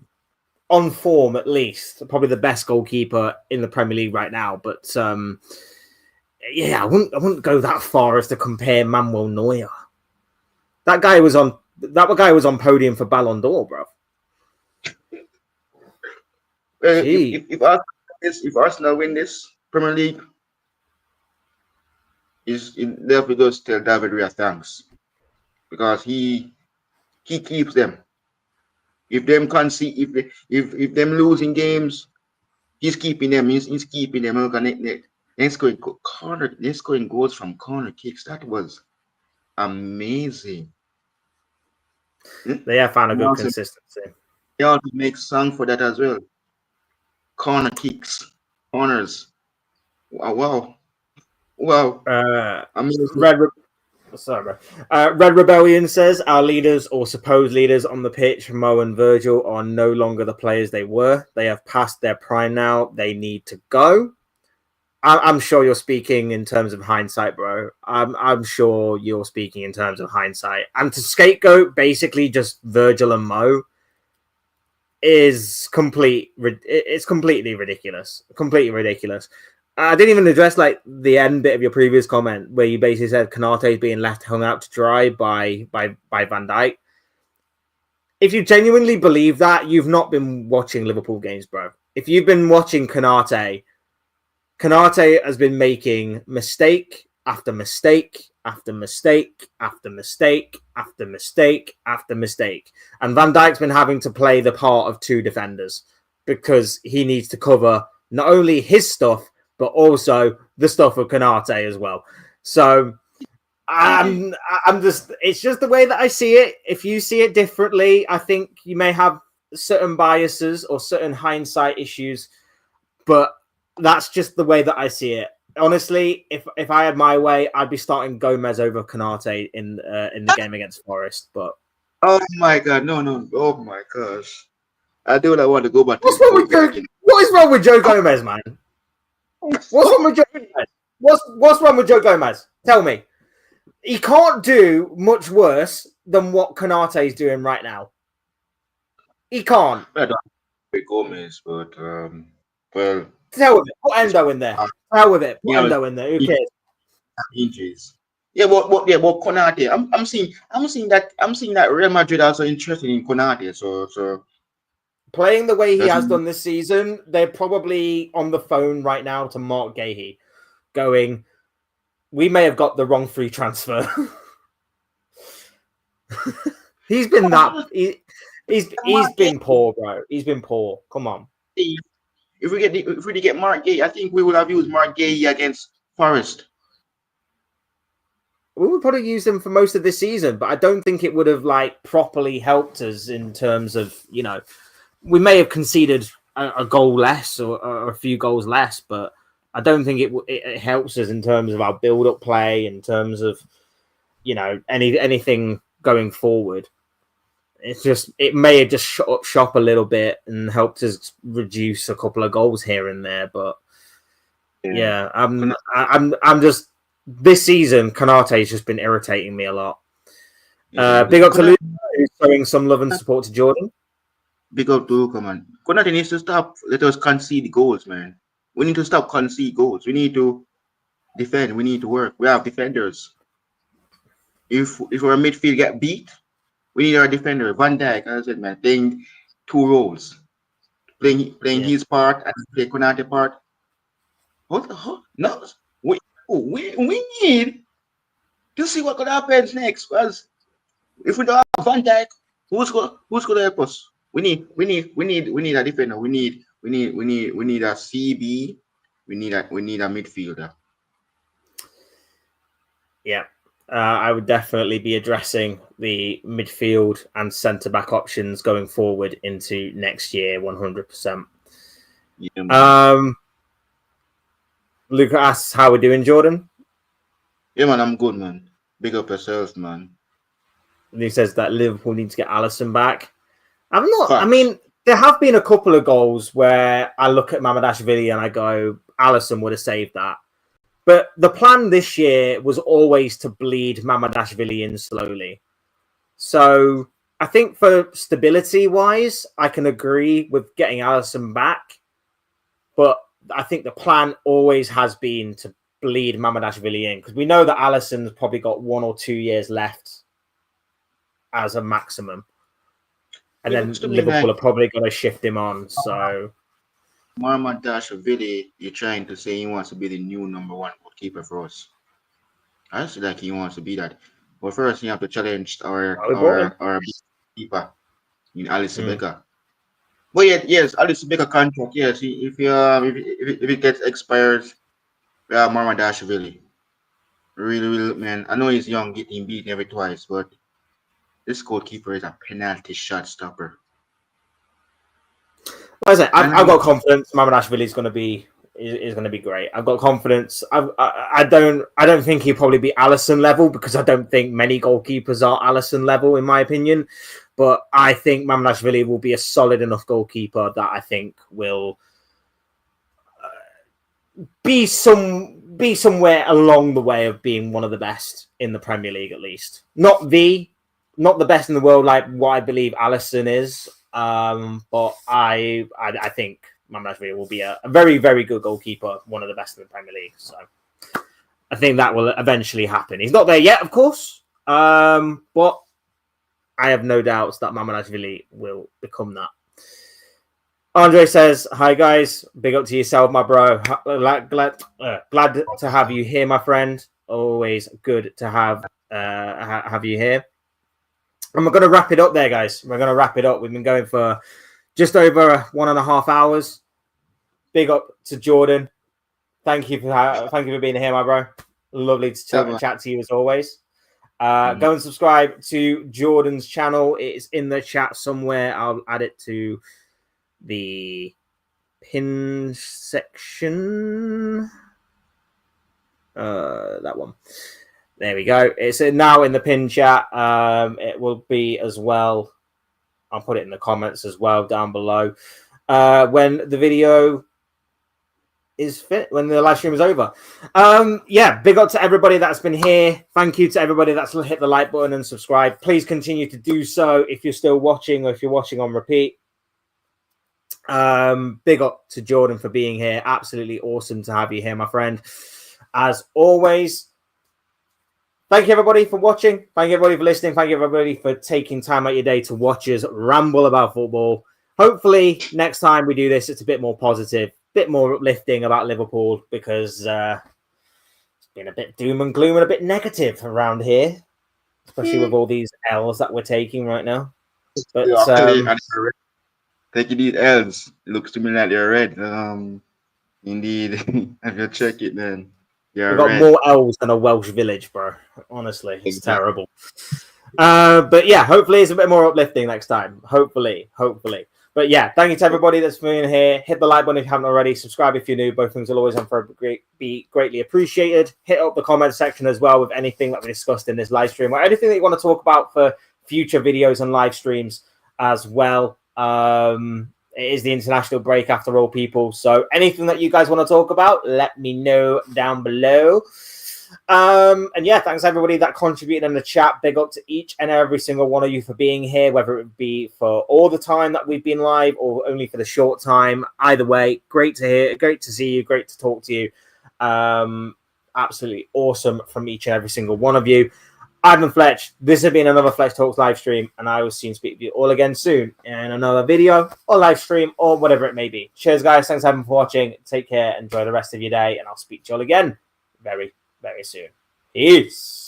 on form at least. Probably the best goalkeeper in the Premier League right now. But yeah, I wouldn't go that far as to compare Manuel Neuer. That guy was on podium for Ballon d'Or, bro. If Arsenal win this Premier League, therefore goes tell David Rhea thanks, because he keeps them. If them can't see, if them losing games, he's keeping them. He's keeping them. They're scoring they're scoring goals from corner kicks. That was amazing. They have found a good consistency. They also make song for that as well. Corner kicks, corners. Wow. Amazing. Red Rebellion says our leaders or supposed leaders on the pitch, Mo and Virgil, are no longer the players they were. They have passed their prime now. They need to go. I'm sure you're speaking in terms of hindsight, bro. I'm sure you're speaking in terms of hindsight. And to scapegoat basically just Virgil and Mo is completely ridiculous. Completely ridiculous. I didn't even address like the end bit of your previous comment where you basically said Konate is being left hung out to dry by Van Dijk. If you genuinely believe that, you've not been watching Liverpool games, bro. If you've been watching Konate has been making mistake after mistake after mistake after mistake after mistake after mistake. And Van Dijk's been having to play the part of two defenders because he needs to cover not only his stuff, but also the stuff of Konate as well. So I'm just, it's just the way that I see it. If you see it differently, I think you may have certain biases or certain hindsight issues, but that's just the way that I see it. Honestly, if I had my way, I'd be starting Gomez over Konate in the game against Forest. But oh my god, no, oh my gosh, I do not want to go back. What is wrong with Joe Gomez, man? What's wrong with Joe Gomez? What's wrong with Joe Gomez? Tell me. He can't do much worse than what Konate is doing right now. He can't. I don't know Gomez, but well. Tell with it. Put Endo in there. Tell with it. Put Endo in there. Who cares? Injuries. Yeah, but Konate. I'm seeing that Real Madrid also interested in Konate. So playing the way he has done this season, they're probably on the phone right now to Mark Gahey, going, "We may have got the wrong free transfer." He's been he's been poor, bro. He's been poor. Come on. If we get Mark Gahey, I think we would have used Mark Gahey against Forest. We would probably use him for most of this season, but I don't think it would have like properly helped us in terms of, you know, we may have conceded a goal less or a few goals less, but I don't think it helps us in terms of our build-up play, in terms of, you know, anything going forward. It's just, it may have just shot up shop a little bit and helped us reduce a couple of goals here and there. But yeah, I'm just, this season, Kanate has just been irritating me a lot. Big up to Luke, who's showing some love and support to Jordan. Big up to Luca, man. Konate needs to stop. Let us concede goals, man. We need to stop concede goals. We need to defend. We need to work. We have defenders. If our midfield get beat, we need our defender. Van Dijk, as I said, man, playing two roles. Playing his part and play Konate part. What the hell? No. We need to see what could happen next. Because if we don't have Van Dijk, who's gonna help us? We need a defender. We need a CB. We need a midfielder. Yeah, I would definitely be addressing the midfield and centre back options going forward into next year, 100%. Yeah, Luca asks how we're doing, Jordan. Yeah, man, I'm good, man. Big up yourself, man. And he says that Liverpool need to get Alisson back. I'm not. Facts. I mean, there have been a couple of goals where I look at Mamardashvili and I go, Alisson would have saved that. But the plan this year was always to bleed Mamardashvili in slowly. So I think for stability-wise, I can agree with getting Alisson back. But I think the plan always has been to bleed Mamardashvili in, because we know that Alisson's probably got 1 or 2 years left as a maximum. And then Liverpool are probably going to shift him on. So Mamardashvili, you're trying to say he wants to be the new number 1 goalkeeper for us. I feel like he wants to be that. But first, you have to challenge our keeper in Alisson Becker. But yes, Alisson Becker contract. Yes, if it gets expired, Mamardashvili. Really, man. I know he's young, getting beaten every twice, but this goalkeeper is a penalty shot stopper. Well, I've got confidence. Mamardashvili is going to be great. I've got confidence. I don't think he'll probably be Alisson level, because I don't think many goalkeepers are Alisson level, in my opinion. But I think Mamardashvili will be a solid enough goalkeeper that I think will be somewhere along the way of being one of the best in the Premier League, at least. Not the best in the world like what I believe Alisson is, but I think Mamardashvili will be a very, very good goalkeeper, one of the best in the Premier League. So I think that will eventually happen. He's not there yet, of course, but I have no doubts that Mamardashvili will become that. Andre says, "Hi guys, big up to yourself, my bro. Glad to have you here, my friend. Always good to have you here." And we're going to wrap it up there, guys. We're going to wrap it up. We've been going for just over 1.5 hours. Big up to Jordan. Thank you for being here, my bro. Lovely to chat to you as always. Go and subscribe to Jordan's channel. It's in the chat somewhere. I'll add it to the pin section. That one. There we go. It's now in the pin chat. It will be as well. I'll put it in the comments as well down below. When the video is fit, when the live stream is over. Big up to everybody that's been here. Thank you to everybody that's hit the like button and subscribe. Please continue to do so if you're still watching or if you're watching on repeat. Big up to Jordan for being here. Absolutely awesome to have you here, my friend. As always, thank you everybody for watching. Thank you everybody for listening. Thank you everybody for taking time out your day to watch us ramble about football. Hopefully next time we do this, it's a bit more positive, bit more uplifting about Liverpool, because it's been a bit doom and gloom and a bit negative around here, especially with all these L's that we're taking right now. But taking these L's, it looks to me like they're red. Indeed, if you check it, then we've got more L's than a Welsh village, bro. Honestly, it's terrible. But yeah, hopefully it's a bit more uplifting next time. Hopefully. But But yeah, thank you to everybody that's been here. Hit the like button if you haven't already. Subscribe if you're new. Both things will always be greatly appreciated. Hit up the comment section as well with anything that we discussed in this live stream or anything that you want to talk about for future videos and live streams as well. It is the international break after all, people. So anything that you guys want to talk about, let me know down below. And yeah, thanks everybody that contributed in the chat. Big up to each and every single one of you for being here, whether it be for all the time that we've been live or only for the short time. Either way, great to hear, great to see you, great to talk to you. Absolutely awesome from each and every single one of you. I've been Fletch. This has been another Fletch Talks live stream, and I will soon speak to you all again soon in another video or live stream or whatever it may be. Cheers, guys. Thanks everyone for watching. Take care. Enjoy the rest of your day, and I'll speak to you all again very soon. Peace.